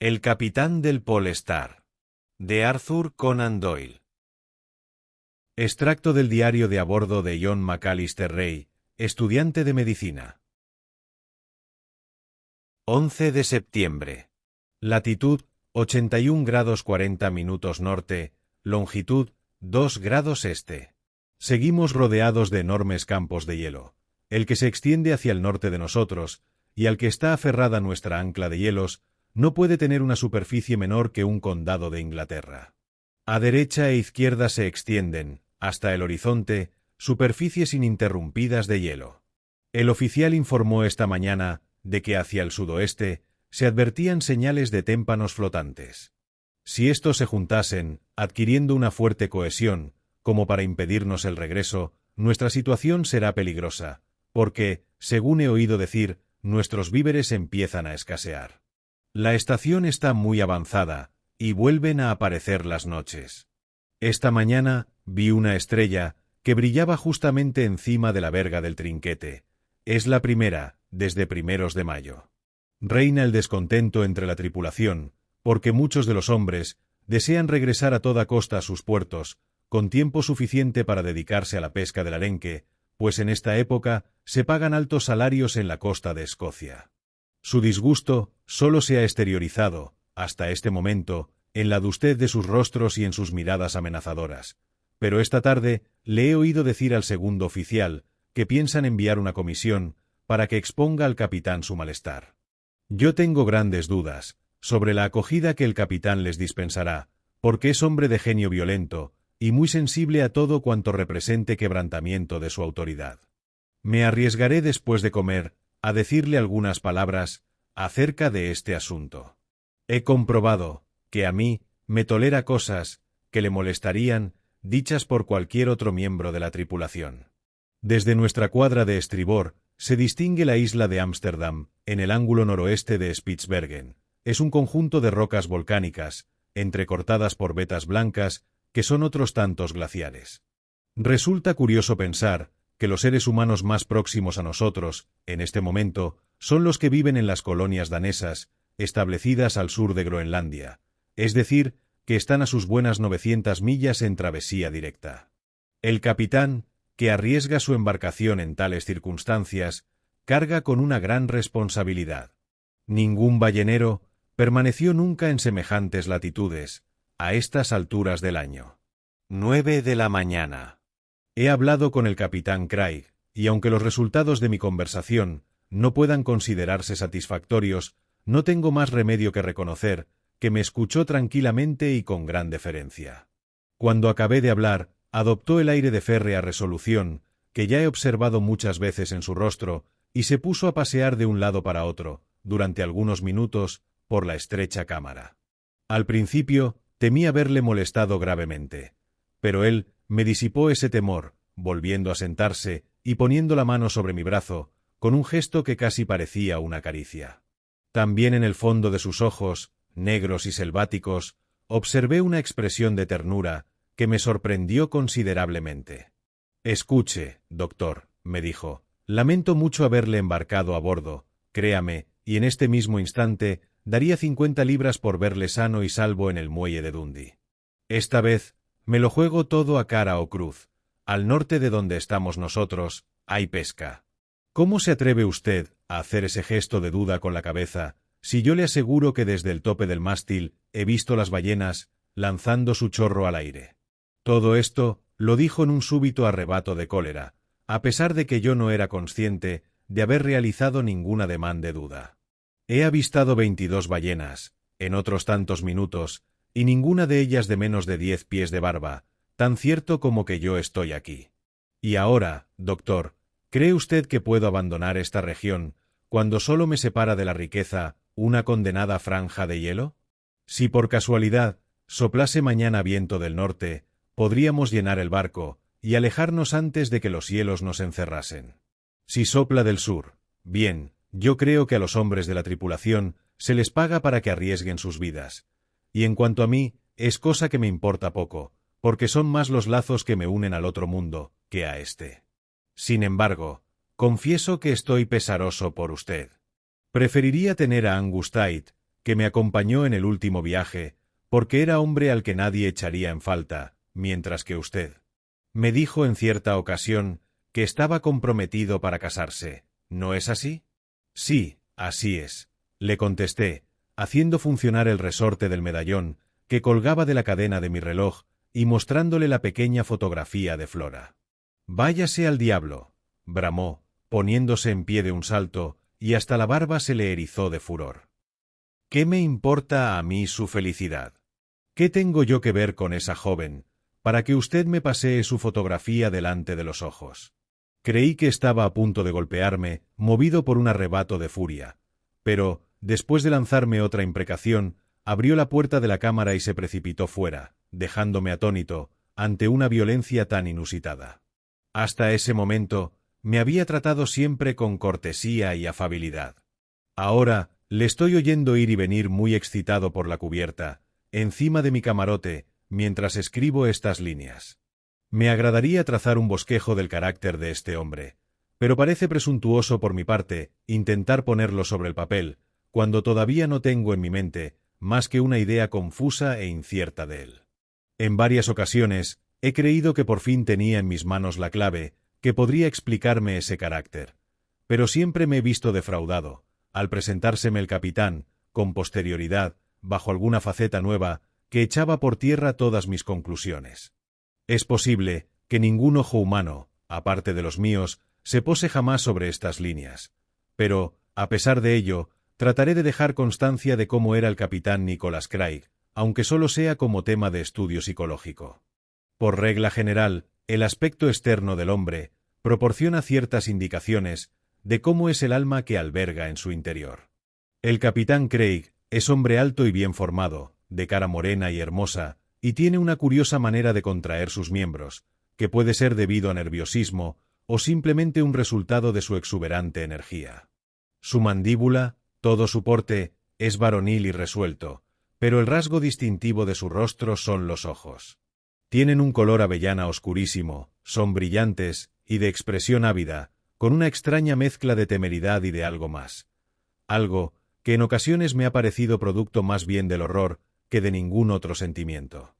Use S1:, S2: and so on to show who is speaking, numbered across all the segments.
S1: El capitán del Pole Star. De Arthur Conan Doyle. Extracto del diario de a bordo de John McAllister Ray, estudiante de medicina. 11 de septiembre. Latitud 81 grados 40 minutos norte, longitud 2 grados este. Seguimos rodeados de enormes campos de hielo, el que se extiende hacia el norte de nosotros, y al que está aferrada nuestra ancla de hielos, no puede tener una superficie menor que un condado de Inglaterra. A derecha e izquierda se extienden, hasta el horizonte, superficies ininterrumpidas de hielo. El oficial informó esta mañana de que hacia el sudoeste se advertían señales de témpanos flotantes. Si estos se juntasen, adquiriendo una fuerte cohesión, como para impedirnos el regreso, nuestra situación será peligrosa, porque, según he oído decir, nuestros víveres empiezan a escasear. La estación está muy avanzada, y vuelven a aparecer las noches. Esta mañana vi una estrella que brillaba justamente encima de la verga del trinquete. Es la primera, desde primeros de mayo. Reina el descontento entre la tripulación, porque muchos de los hombres desean regresar a toda costa a sus puertos, con tiempo suficiente para dedicarse a la pesca del arenque, pues en esta época se pagan altos salarios en la costa de Escocia. Su disgusto solo se ha exteriorizado, hasta este momento, en la adustez de sus rostros y en sus miradas amenazadoras. Pero esta tarde le he oído decir al segundo oficial que piensan enviar una comisión para que exponga al capitán su malestar. Yo tengo grandes dudas sobre la acogida que el capitán les dispensará, porque es hombre de genio violento y muy sensible a todo cuanto represente quebrantamiento de su autoridad. Me arriesgaré después de comer a decirle algunas palabras acerca de este asunto. He comprobado que a mí me tolera cosas que le molestarían dichas por cualquier otro miembro de la tripulación. Desde nuestra cuadra de estribor se distingue la isla de Ámsterdam, en el ángulo noroeste de Spitsbergen. Es un conjunto de rocas volcánicas, entrecortadas por vetas blancas, que son otros tantos glaciares. Resulta curioso pensar que los seres humanos más próximos a nosotros, en este momento, son los que viven en las colonias danesas, establecidas al sur de Groenlandia, es decir, que están a sus buenas 900 millas en travesía directa. El capitán, que arriesga su embarcación en tales circunstancias, carga con una gran responsabilidad. Ningún ballenero permaneció nunca en semejantes latitudes, a estas alturas del año. 9 de la mañana. He hablado con el capitán Craig, y aunque los resultados de mi conversación no puedan considerarse satisfactorios, no tengo más remedio que reconocer que me escuchó tranquilamente y con gran deferencia. Cuando acabé de hablar, adoptó el aire de férrea resolución, que ya he observado muchas veces en su rostro, y se puso a pasear de un lado para otro, durante algunos minutos, por la estrecha cámara. Al principio, temí haberle molestado gravemente, pero él me disipó ese temor, volviendo a sentarse y poniendo la mano sobre mi brazo, con un gesto que casi parecía una caricia. También en el fondo de sus ojos, negros y selváticos, observé una expresión de ternura que me sorprendió considerablemente. «Escuche, doctor», me dijo, «lamento mucho haberle embarcado a bordo, créame, y en este mismo instante daría 50 libras por verle sano y salvo en el muelle de Dundee. Esta vez me lo juego todo a cara o cruz. Al norte de donde estamos nosotros, hay pesca. ¿Cómo se atreve usted a hacer ese gesto de duda con la cabeza, si yo le aseguro que desde el tope del mástil he visto las ballenas lanzando su chorro al aire?» Todo esto lo dijo en un súbito arrebato de cólera, a pesar de que yo no era consciente de haber realizado ningún ademán de duda. He avistado 22 ballenas, en otros tantos minutos, y ninguna de ellas de menos de 10 pies de barba, tan cierto como que yo estoy aquí. Y ahora, doctor, ¿cree usted que puedo abandonar esta región cuando solo me separa de la riqueza una condenada franja de hielo? Si por casualidad soplase mañana viento del norte, podríamos llenar el barco y alejarnos antes de que los hielos nos encerrasen. Si sopla del sur, bien, yo creo que a los hombres de la tripulación se les paga para que arriesguen sus vidas. Y en cuanto a mí, es cosa que me importa poco, porque son más los lazos que me unen al otro mundo que a este. Sin embargo, confieso que estoy pesaroso por usted. Preferiría tener a Angus Tight que me acompañó en el último viaje, porque era hombre al que nadie echaría en falta, mientras que usted me dijo en cierta ocasión que estaba comprometido para casarse, ¿no es así? Sí, así es, le contesté, haciendo funcionar el resorte del medallón que colgaba de la cadena de mi reloj y mostrándole la pequeña fotografía de Flora. Váyase al diablo, bramó, poniéndose en pie de un salto, y hasta la barba se le erizó de furor. ¿Qué me importa a mí su felicidad? ¿Qué tengo yo que ver con esa joven, para que usted me pasee su fotografía delante de los ojos? Creí que estaba a punto de golpearme, movido por un arrebato de furia, pero, después de lanzarme otra imprecación, abrió la puerta de la cámara y se precipitó fuera, dejándome atónito ante una violencia tan inusitada. Hasta ese momento, me había tratado siempre con cortesía y afabilidad. Ahora, le estoy oyendo ir y venir muy excitado por la cubierta, encima de mi camarote, mientras escribo estas líneas. Me agradaría trazar un bosquejo del carácter de este hombre, pero parece presuntuoso por mi parte intentar ponerlo sobre el papel, cuando todavía no tengo en mi mente más que una idea confusa e incierta de él. En varias ocasiones, he creído que por fin tenía en mis manos la clave que podría explicarme ese carácter, pero siempre me he visto defraudado, al presentárseme el capitán, con posterioridad, bajo alguna faceta nueva, que echaba por tierra todas mis conclusiones. Es posible que ningún ojo humano, aparte de los míos, se pose jamás sobre estas líneas, pero, a pesar de ello, trataré de dejar constancia de cómo era el capitán Nicholas Craig, aunque solo sea como tema de estudio psicológico. Por regla general, el aspecto externo del hombre proporciona ciertas indicaciones de cómo es el alma que alberga en su interior. El capitán Craig es hombre alto y bien formado, de cara morena y hermosa, y tiene una curiosa manera de contraer sus miembros, que puede ser debido a nerviosismo o simplemente un resultado de su exuberante energía. Su mandíbula, todo su porte, es varonil y resuelto, pero el rasgo distintivo de su rostro son los ojos. Tienen un color avellana oscurísimo, son brillantes y de expresión ávida, con una extraña mezcla de temeridad y de algo más. Algo que en ocasiones me ha parecido producto más bien del horror que de ningún otro sentimiento.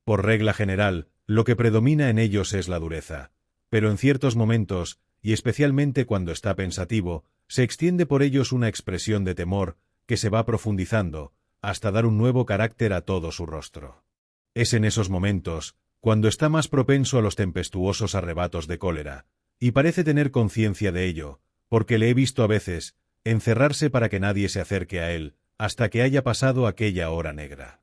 S1: Por regla general, lo que predomina en ellos es la dureza, pero en ciertos momentos, y especialmente cuando está pensativo, se extiende por ellos una expresión de temor que se va profundizando, hasta dar un nuevo carácter a todo su rostro. Es en esos momentos, cuando está más propenso a los tempestuosos arrebatos de cólera, y parece tener conciencia de ello, porque le he visto a veces encerrarse para que nadie se acerque a él, hasta que haya pasado aquella hora negra.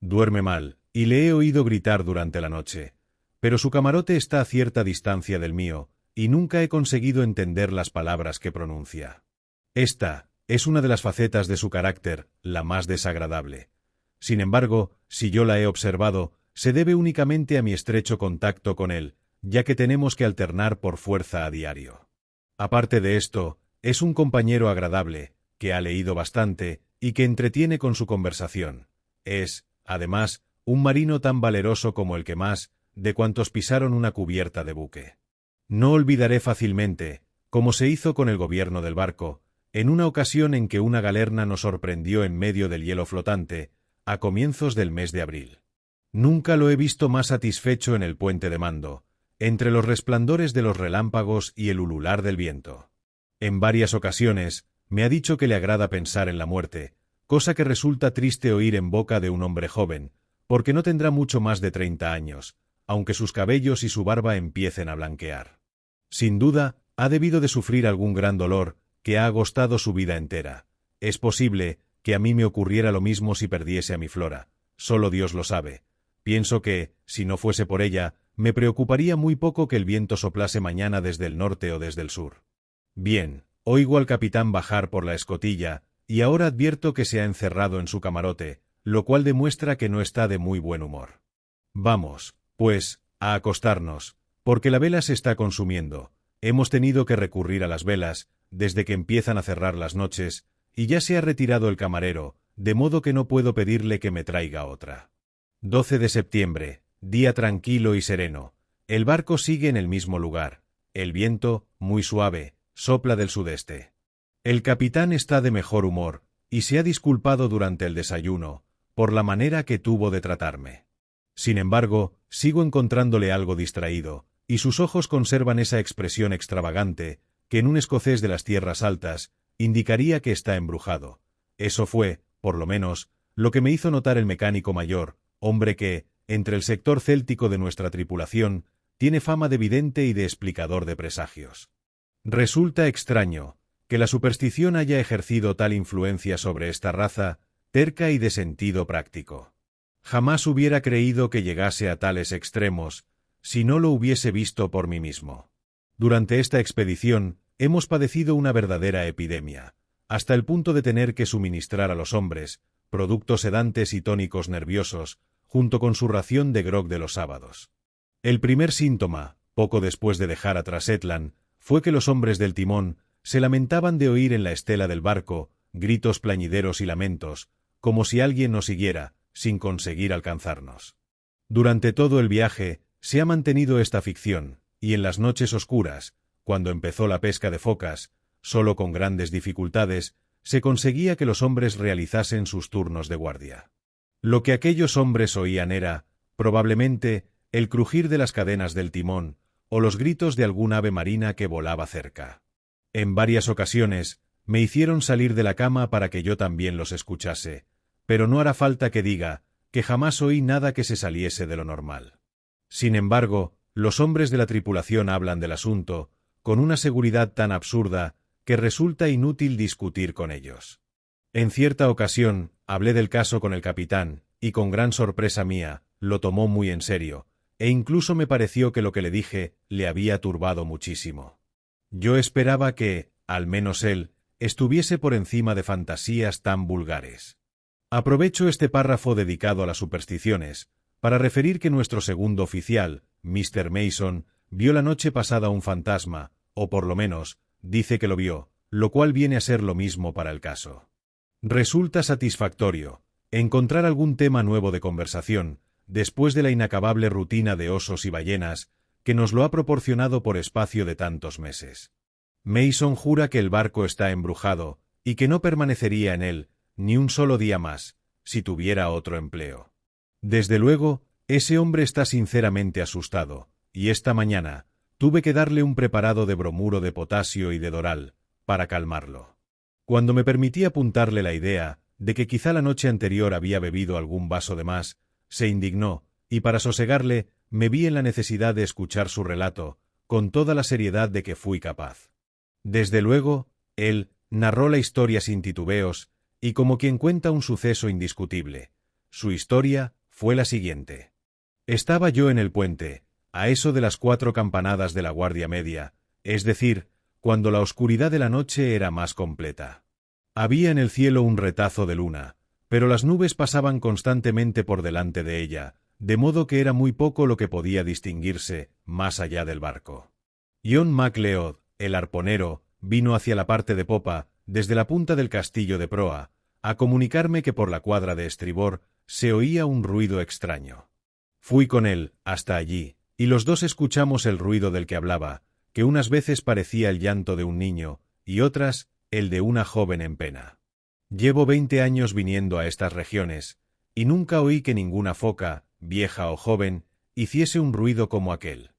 S1: Duerme mal, y le he oído gritar durante la noche, pero su camarote está a cierta distancia del mío, y nunca he conseguido entender las palabras que pronuncia. Esta es una de las facetas de su carácter, la más desagradable. Sin embargo, si yo la he observado, se debe únicamente a mi estrecho contacto con él, ya que tenemos que alternar por fuerza a diario. Aparte de esto, es un compañero agradable, que ha leído bastante y que entretiene con su conversación. Es, además, un marino tan valeroso como el que más, de cuantos pisaron una cubierta de buque. No olvidaré fácilmente, como se hizo con el gobierno del barco, en una ocasión en que una galerna nos sorprendió en medio del hielo flotante, a comienzos del mes de abril. Nunca lo he visto más satisfecho en el puente de mando, entre los resplandores de los relámpagos y el ulular del viento. En varias ocasiones, me ha dicho que le agrada pensar en la muerte, cosa que resulta triste oír en boca de un hombre joven, porque no tendrá mucho más de 30 años, aunque sus cabellos y su barba empiecen a blanquear. Sin duda, ha debido de sufrir algún gran dolor que ha agostado su vida entera. Es posible que a mí me ocurriera lo mismo si perdiese a mi Flora, solo Dios lo sabe. Pienso que, si no fuese por ella, me preocuparía muy poco que el viento soplase mañana desde el norte o desde el sur. Bien, oigo al capitán bajar por la escotilla, y ahora advierto que se ha encerrado en su camarote, lo cual demuestra que no está de muy buen humor. Vamos, pues, a acostarnos, porque la vela se está consumiendo. Hemos tenido que recurrir a las velas, desde que empiezan a cerrar las noches, y ya se ha retirado el camarero, de modo que no puedo pedirle que me traiga otra. 12 de septiembre, día tranquilo y sereno. El barco sigue en el mismo lugar. El viento, muy suave, sopla del sudeste. El capitán está de mejor humor, y se ha disculpado durante el desayuno, por la manera que tuvo de tratarme. Sin embargo, sigo encontrándole algo distraído, y sus ojos conservan esa expresión extravagante, que en un escocés de las tierras altas, indicaría que está embrujado. Eso fue, por lo menos, lo que me hizo notar el mecánico mayor, hombre que, entre el sector céltico de nuestra tripulación, tiene fama de vidente y de explicador de presagios. Resulta extraño que la superstición haya ejercido tal influencia sobre esta raza, terca y de sentido práctico. Jamás hubiera creído que llegase a tales extremos, si no lo hubiese visto por mí mismo. Durante esta expedición, hemos padecido una verdadera epidemia, hasta el punto de tener que suministrar a los hombres productos sedantes y tónicos nerviosos, junto con su ración de grog de los sábados. El primer síntoma, poco después de dejar atrás Shetland, fue que los hombres del timón se lamentaban de oír en la estela del barco gritos plañideros y lamentos, como si alguien nos siguiera, sin conseguir alcanzarnos. Durante todo el viaje se ha mantenido esta ficción, y en las noches oscuras, cuando empezó la pesca de focas, solo con grandes dificultades, se conseguía que los hombres realizasen sus turnos de guardia. Lo que aquellos hombres oían era, probablemente, el crujir de las cadenas del timón, o los gritos de algún ave marina que volaba cerca. En varias ocasiones, me hicieron salir de la cama para que yo también los escuchase, pero no hará falta que diga que jamás oí nada que se saliese de lo normal. Sin embargo, los hombres de la tripulación hablan del asunto con una seguridad tan absurda que resulta inútil discutir con ellos. En cierta ocasión, hablé del caso con el capitán, y con gran sorpresa mía, lo tomó muy en serio, e incluso me pareció que lo que le dije le había turbado muchísimo. Yo esperaba que, al menos él, estuviese por encima de fantasías tan vulgares. Aprovecho este párrafo dedicado a las supersticiones, para referir que nuestro segundo oficial, Mr. Mason, vio la noche pasada un fantasma, o por lo menos, dice que lo vio, lo cual viene a ser lo mismo para el caso. Resulta satisfactorio encontrar algún tema nuevo de conversación, después de la inacabable rutina de osos y ballenas, que nos lo ha proporcionado por espacio de tantos meses. Mason jura que el barco está embrujado, y que no permanecería en él ni un solo día más, si tuviera otro empleo. Desde luego, ese hombre está sinceramente asustado, y esta mañana tuve que darle un preparado de bromuro de potasio y de doral, para calmarlo. Cuando me permití apuntarle la idea de que quizá la noche anterior había bebido algún vaso de más, se indignó, y para sosegarle, me vi en la necesidad de escuchar su relato, con toda la seriedad de que fui capaz. Desde luego, él narró la historia sin titubeos, y como quien cuenta un suceso indiscutible. Su historia fue la siguiente. Estaba yo en el puente, a eso de las 4 campanadas de la Guardia Media, es decir, cuando la oscuridad de la noche era más completa. Había en el cielo un retazo de luna, pero las nubes pasaban constantemente por delante de ella, de modo que era muy poco lo que podía distinguirse más allá del barco. John MacLeod, el arponero, vino hacia la parte de popa, desde la punta del castillo de proa, a comunicarme que por la cuadra de estribor se oía un ruido extraño. Fui con él hasta allí, y los dos escuchamos el ruido del que hablaba, que unas veces parecía el llanto de un niño, y otras, el de una joven en pena. Llevo 20 años viniendo a estas regiones, y nunca oí que ninguna foca, vieja o joven, hiciese un ruido como aquel.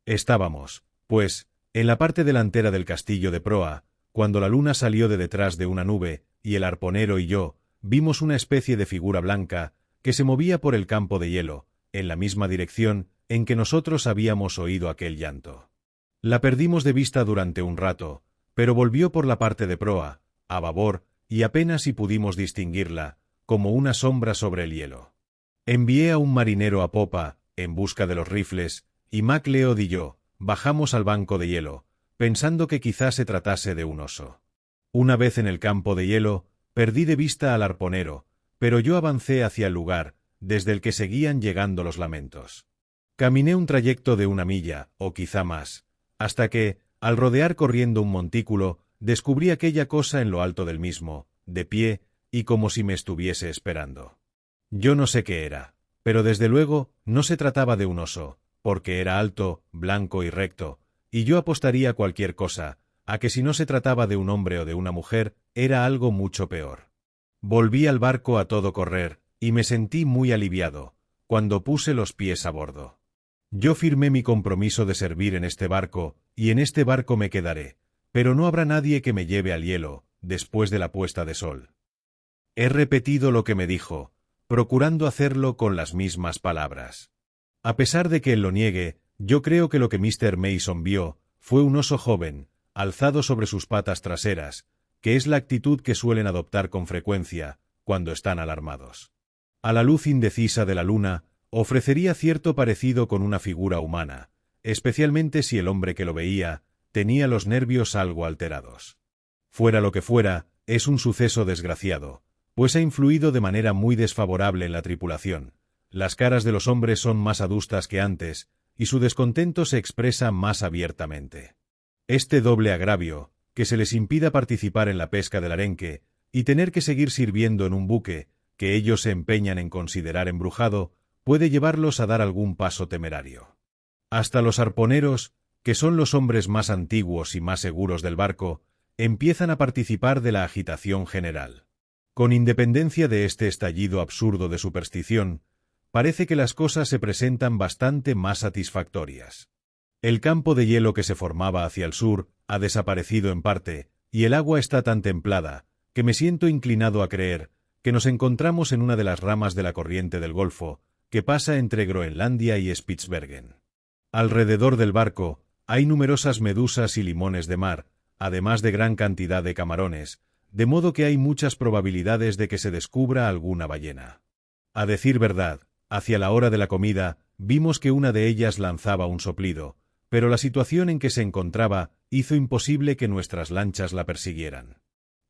S1: Estábamos, pues, en la parte delantera del castillo de proa, cuando la luna salió de detrás de una nube, y el arponero y yo vimos una especie de figura blanca que se movía por el campo de hielo, en la misma dirección en que nosotros habíamos oído aquel llanto. La perdimos de vista durante un rato, pero volvió por la parte de proa, a babor, y apenas si pudimos distinguirla, como una sombra sobre el hielo. Envié a un marinero a popa, en busca de los rifles, y MacLeod y yo bajamos al banco de hielo, pensando que quizá se tratase de un oso. Una vez en el campo de hielo, perdí de vista al arponero, pero yo avancé hacia el lugar, desde el que seguían llegando los lamentos. Caminé un trayecto de 1 milla, o quizá más, hasta que, al rodear corriendo un montículo, descubrí aquella cosa en lo alto del mismo, de pie, y como si me estuviese esperando. Yo no sé qué era, pero desde luego no se trataba de un oso, porque era alto, blanco y recto, y yo apostaría cualquier cosa, a que si no se trataba de un hombre o de una mujer, era algo mucho peor. Volví al barco a todo correr, y me sentí muy aliviado, cuando puse los pies a bordo. Yo firmé mi compromiso de servir en este barco, y en este barco me quedaré, pero no habrá nadie que me lleve al hielo, después de la puesta de sol. He repetido lo que me dijo, procurando hacerlo con las mismas palabras. A pesar de que él lo niegue, yo creo que lo que Mr. Mason vio fue un oso joven, alzado sobre sus patas traseras, que es la actitud que suelen adoptar con frecuencia cuando están alarmados. A la luz indecisa de la luna, ofrecería cierto parecido con una figura humana, especialmente si el hombre que lo veía tenía los nervios algo alterados. Fuera lo que fuera, es un suceso desgraciado, pues ha influido de manera muy desfavorable en la tripulación. Las caras de los hombres son más adustas que antes, y su descontento se expresa más abiertamente. Este doble agravio, que se les impida participar en la pesca del arenque, y tener que seguir sirviendo en un buque que ellos se empeñan en considerar embrujado, puede llevarlos a dar algún paso temerario. Hasta los arponeros, que son los hombres más antiguos y más seguros del barco, empiezan a participar de la agitación general. Con independencia de este estallido absurdo de superstición, parece que las cosas se presentan bastante más satisfactorias. El campo de hielo que se formaba hacia el sur ha desaparecido en parte, y el agua está tan templada, que me siento inclinado a creer que nos encontramos en una de las ramas de la corriente del Golfo, que pasa entre Groenlandia y Spitsbergen. Alrededor del barco hay numerosas medusas y limones de mar, además de gran cantidad de camarones, de modo que hay muchas probabilidades de que se descubra alguna ballena. A decir verdad, hacia la hora de la comida, vimos que una de ellas lanzaba un soplido, pero la situación en que se encontraba hizo imposible que nuestras lanchas la persiguieran.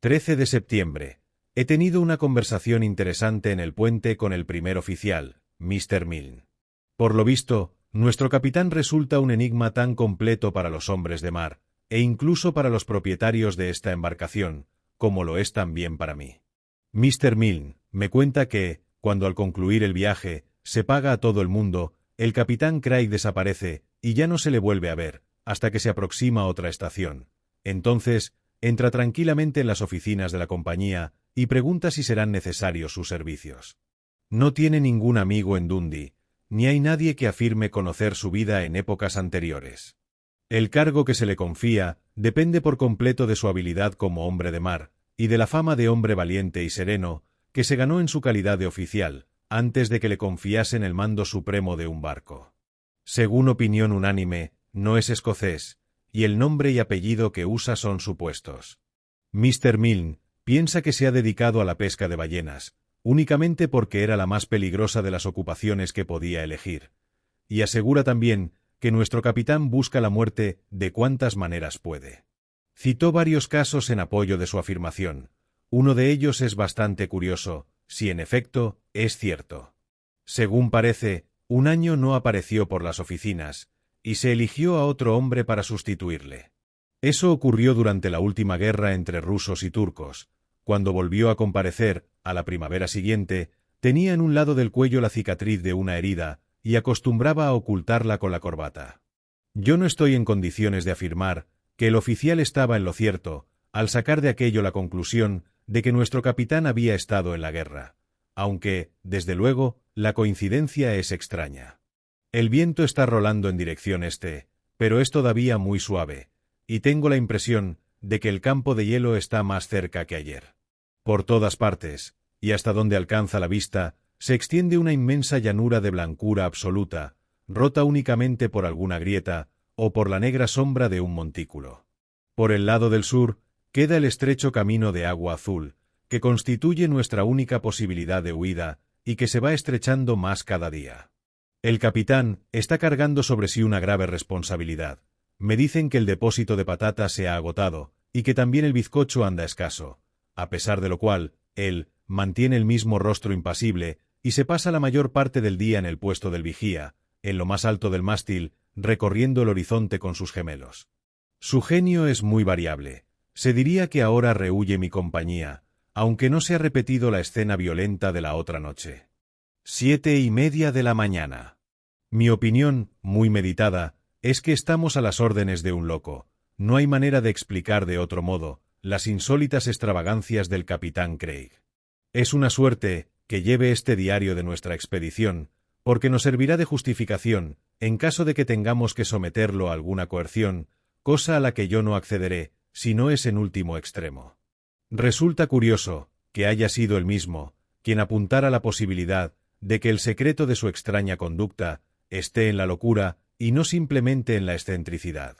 S1: 13 de septiembre. He tenido una conversación interesante en el puente con el primer oficial, Mr. Milne. Por lo visto, nuestro capitán resulta un enigma tan completo para los hombres de mar, e incluso para los propietarios de esta embarcación, como lo es también para mí. Mr. Milne me cuenta que, cuando al concluir el viaje, se paga a todo el mundo, el capitán Craig desaparece, y ya no se le vuelve a ver, hasta que se aproxima otra estación. Entonces, entra tranquilamente en las oficinas de la compañía y pregunta si serán necesarios sus servicios. No tiene ningún amigo en Dundee, ni hay nadie que afirme conocer su vida en épocas anteriores. El cargo que se le confía depende por completo de su habilidad como hombre de mar, y de la fama de hombre valiente y sereno que se ganó en su calidad de oficial, antes de que le confiasen el mando supremo de un barco. Según opinión unánime, no es escocés, y el nombre y apellido que usa son supuestos. Mr. Milne piensa que se ha dedicado a la pesca de ballenas, únicamente porque era la más peligrosa de las ocupaciones que podía elegir, y asegura también que nuestro capitán busca la muerte de cuantas maneras puede. Citó varios casos en apoyo de su afirmación. Uno de ellos es bastante curioso, si en efecto es cierto. Según parece, un año no apareció por las oficinas, y se eligió a otro hombre para sustituirle. Eso ocurrió durante la última guerra entre rusos y turcos. Cuando volvió a comparecer, a la primavera siguiente, tenía en un lado del cuello la cicatriz de una herida, y acostumbraba a ocultarla con la corbata. Yo no estoy en condiciones de afirmar que el oficial estaba en lo cierto, al sacar de aquello la conclusión de que nuestro capitán había estado en la guerra, aunque, desde luego, la coincidencia es extraña. El viento está rolando en dirección este, pero es todavía muy suave, y tengo la impresión de que el campo de hielo está más cerca que ayer. Por todas partes, y hasta donde alcanza la vista, se extiende una inmensa llanura de blancura absoluta, rota únicamente por alguna grieta o por la negra sombra de un montículo. Por el lado del sur, queda el estrecho camino de agua azul, que constituye nuestra única posibilidad de huida y que se va estrechando más cada día. El capitán está cargando sobre sí una grave responsabilidad. Me dicen que el depósito de patatas se ha agotado y que también el bizcocho anda escaso, a pesar de lo cual, él mantiene el mismo rostro impasible y se pasa la mayor parte del día en el puesto del vigía, en lo más alto del mástil, recorriendo el horizonte con sus gemelos. Su genio es muy variable. Se diría que ahora rehúye mi compañía, aunque no se ha repetido la escena violenta de la otra noche. 7:30 de la mañana. Mi opinión, muy meditada, es que estamos a las órdenes de un loco. No hay manera de explicar de otro modo las insólitas extravagancias del capitán Craig. Es una suerte que lleve este diario de nuestra expedición, porque nos servirá de justificación en caso de que tengamos que someterlo a alguna coerción, cosa a la que yo no accederé, si no es en último extremo. Resulta curioso que haya sido él mismo quien apuntara la posibilidad de que el secreto de su extraña conducta esté en la locura y no simplemente en la excentricidad.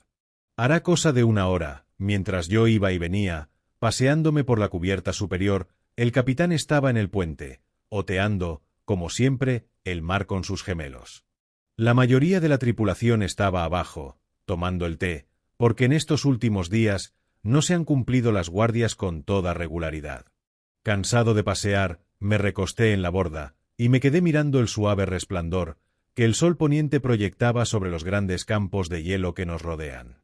S1: Hará cosa de una hora, mientras yo iba y venía, paseándome por la cubierta superior, el capitán estaba en el puente, oteando, como siempre, el mar con sus gemelos. La mayoría de la tripulación estaba abajo, tomando el té, porque en estos últimos días no se han cumplido las guardias con toda regularidad. Cansado de pasear, me recosté en la borda, y me quedé mirando el suave resplandor que el sol poniente proyectaba sobre los grandes campos de hielo que nos rodean.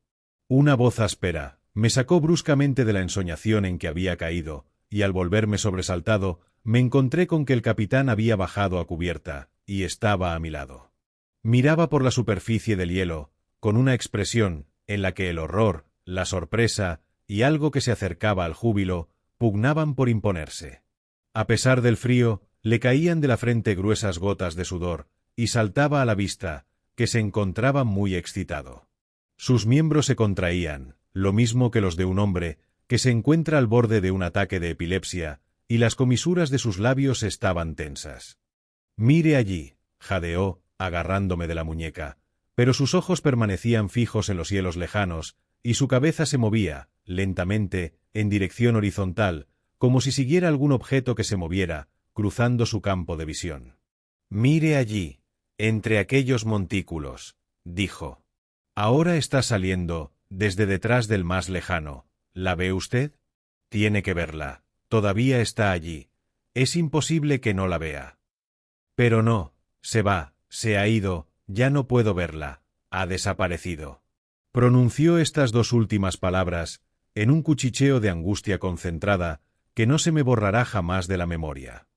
S1: Una voz áspera me sacó bruscamente de la ensoñación en que había caído, y al volverme sobresaltado, me encontré con que el capitán había bajado a cubierta, y estaba a mi lado. Miraba por la superficie del hielo, con una expresión en la que el horror, la sorpresa y algo que se acercaba al júbilo pugnaban por imponerse. A pesar del frío, le caían de la frente gruesas gotas de sudor, y saltaba a la vista, que se encontraba muy excitado. Sus miembros se contraían, lo mismo que los de un hombre que se encuentra al borde de un ataque de epilepsia, y las comisuras de sus labios estaban tensas. «Mire allí», jadeó, agarrándome de la muñeca, pero sus ojos permanecían fijos en los cielos lejanos, y su cabeza se movía, lentamente, en dirección horizontal, como si siguiera algún objeto que se moviera, cruzando su campo de visión. «Mire allí, entre aquellos montículos», dijo. «Ahora está saliendo, desde detrás del más lejano. ¿La ve usted? Tiene que verla. Todavía está allí. Es imposible que no la vea». «Pero no, se va, se ha ido, ya no puedo verla. Ha desaparecido». Pronunció estas dos últimas palabras en un cuchicheo de angustia concentrada que no se me borrará jamás de la memoria.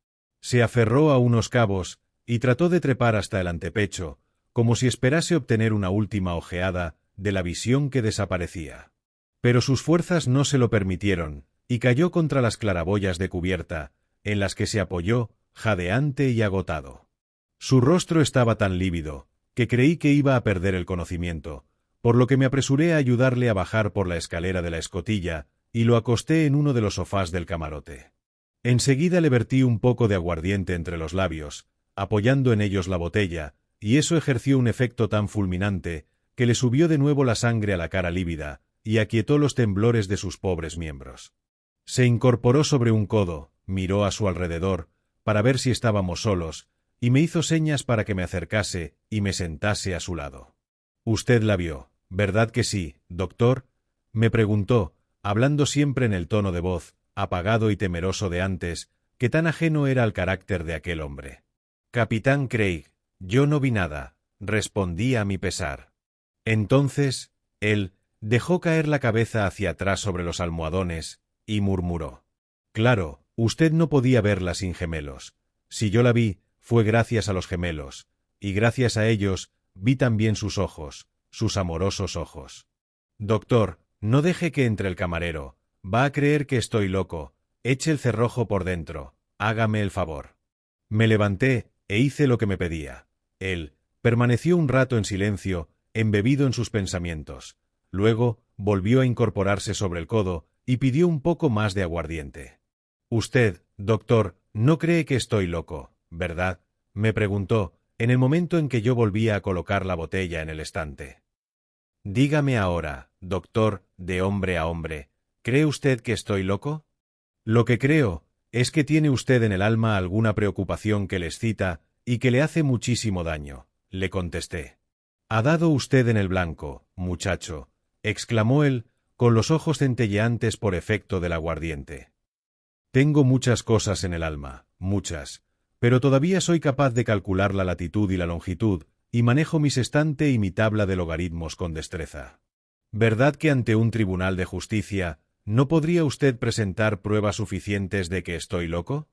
S1: Se aferró a unos cabos y trató de trepar hasta el antepecho, como si esperase obtener una última ojeada de la visión que desaparecía. Pero sus fuerzas no se lo permitieron, y cayó contra las claraboyas de cubierta, en las que se apoyó, jadeante y agotado. Su rostro estaba tan lívido, que creí que iba a perder el conocimiento, por lo que me apresuré a ayudarle a bajar por la escalera de la escotilla, y lo acosté en uno de los sofás del camarote. Enseguida le vertí un poco de aguardiente entre los labios, apoyando en ellos la botella, y eso ejerció un efecto tan fulminante que le subió de nuevo la sangre a la cara lívida y aquietó los temblores de sus pobres miembros. Se incorporó sobre un codo, miró a su alrededor para ver si estábamos solos, y me hizo señas para que me acercase y me sentase a su lado. «Usted la vio, ¿verdad que sí, doctor?», me preguntó, hablando siempre en el tono de voz, apagado y temeroso de antes, que tan ajeno era al carácter de aquel hombre. «Capitán Craig, yo no vi nada», respondí a mi pesar. Entonces, él dejó caer la cabeza hacia atrás sobre los almohadones y murmuró: «Claro, usted no podía verla sin gemelos. Si yo la vi, fue gracias a los gemelos, y gracias a ellos vi también sus ojos, sus amorosos ojos. Doctor, no deje que entre el camarero. Va a creer que estoy loco. Eche el cerrojo por dentro. Hágame el favor». Me levanté e hice lo que me pedía. Él permaneció un rato en silencio, embebido en sus pensamientos. Luego volvió a incorporarse sobre el codo y pidió un poco más de aguardiente. «Usted, doctor, no cree que estoy loco, ¿verdad?», me preguntó, en el momento en que yo volvía a colocar la botella en el estante. «Dígame ahora, doctor, de hombre a hombre, ¿cree usted que estoy loco?». «Lo que creo es que tiene usted en el alma alguna preocupación que le excita y que le hace muchísimo daño», le contesté. «Ha dado usted en el blanco, muchacho», exclamó él, con los ojos centelleantes por efecto del aguardiente. «Tengo muchas cosas en el alma, muchas, pero todavía soy capaz de calcular la latitud y la longitud, y manejo mi sextante y mi tabla de logaritmos con destreza. ¿Verdad que ante un tribunal de justicia no podría usted presentar pruebas suficientes de que estoy loco?».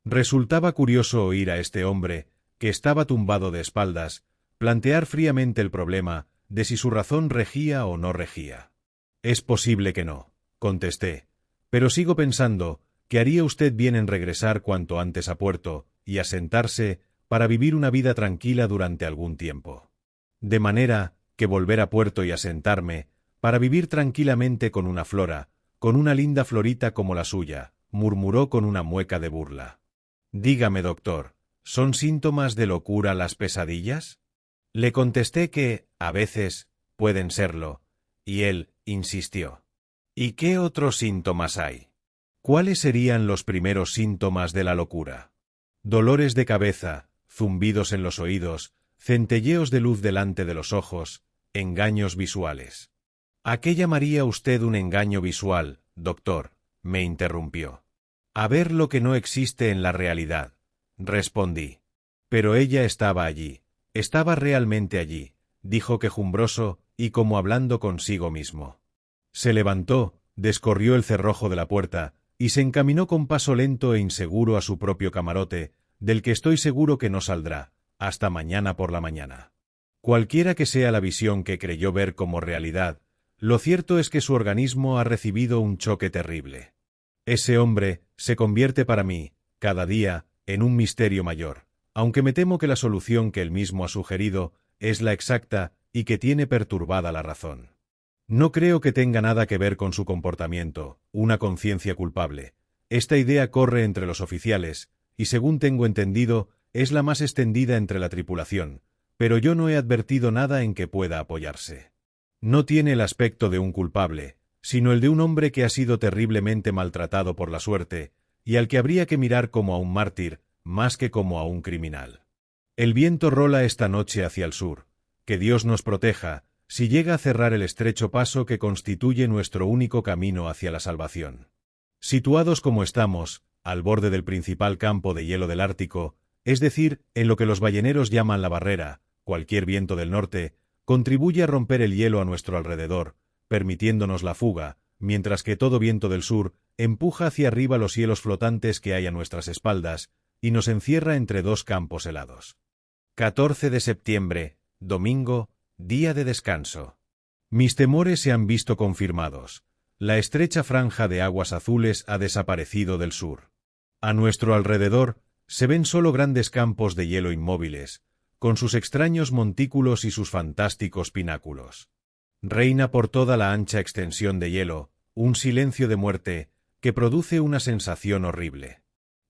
S1: Resultaba curioso oír a este hombre, que estaba tumbado de espaldas, plantear fríamente el problema de si su razón regía o no regía. «Es posible que no», contesté, «pero sigo pensando que haría usted bien en regresar cuanto antes a puerto y asentarse para vivir una vida tranquila durante algún tiempo. De manera que volver a puerto y asentarme para vivir tranquilamente con una Flora, con una linda Florita como la suya, murmuró con una mueca de burla. Dígame, doctor, ¿son síntomas de locura las pesadillas? Le contesté que, a veces, pueden serlo, y él insistió. ¿Y qué otros síntomas hay? ¿Cuáles serían los primeros síntomas de la locura? Dolores de cabeza, zumbidos en los oídos, centelleos de luz delante de los ojos, engaños visuales. ¿A qué llamaría usted un engaño visual, doctor?, me interrumpió. A ver lo que no existe en la realidad, respondí. Pero ella estaba allí, estaba realmente allí, dijo quejumbroso y como hablando consigo mismo. Se levantó, descorrió el cerrojo de la puerta y se encaminó con paso lento e inseguro a su propio camarote, del que estoy seguro que no saldrá, hasta mañana por la mañana. Cualquiera que sea la visión que creyó ver como realidad, lo cierto es que su organismo ha recibido un choque terrible. Ese hombre se convierte para mí, cada día, en un misterio mayor, aunque me temo que la solución que él mismo ha sugerido es la exacta y que tiene perturbada la razón. No creo que tenga nada que ver con su comportamiento, una conciencia culpable. Esta idea corre entre los oficiales, y según tengo entendido, es la más extendida entre la tripulación, pero yo no he advertido nada en que pueda apoyarse. No tiene el aspecto de un culpable, sino el de un hombre que ha sido terriblemente maltratado por la suerte, y al que habría que mirar como a un mártir, más que como a un criminal. El viento rola esta noche hacia el sur. Que Dios nos proteja, si llega a cerrar el estrecho paso que constituye nuestro único camino hacia la salvación. Situados como estamos, al borde del principal campo de hielo del Ártico, es decir, en lo que los balleneros llaman la barrera, cualquier viento del norte contribuye a romper el hielo a nuestro alrededor, permitiéndonos la fuga, mientras que todo viento del sur empuja hacia arriba los hielos flotantes que hay a nuestras espaldas y nos encierra entre dos campos helados. 14 de septiembre, domingo, día de descanso. Mis temores se han visto confirmados. La estrecha franja de aguas azules ha desaparecido del sur. A nuestro alrededor se ven solo grandes campos de hielo inmóviles, con sus extraños montículos y sus fantásticos pináculos. Reina por toda la ancha extensión de hielo un silencio de muerte que produce una sensación horrible.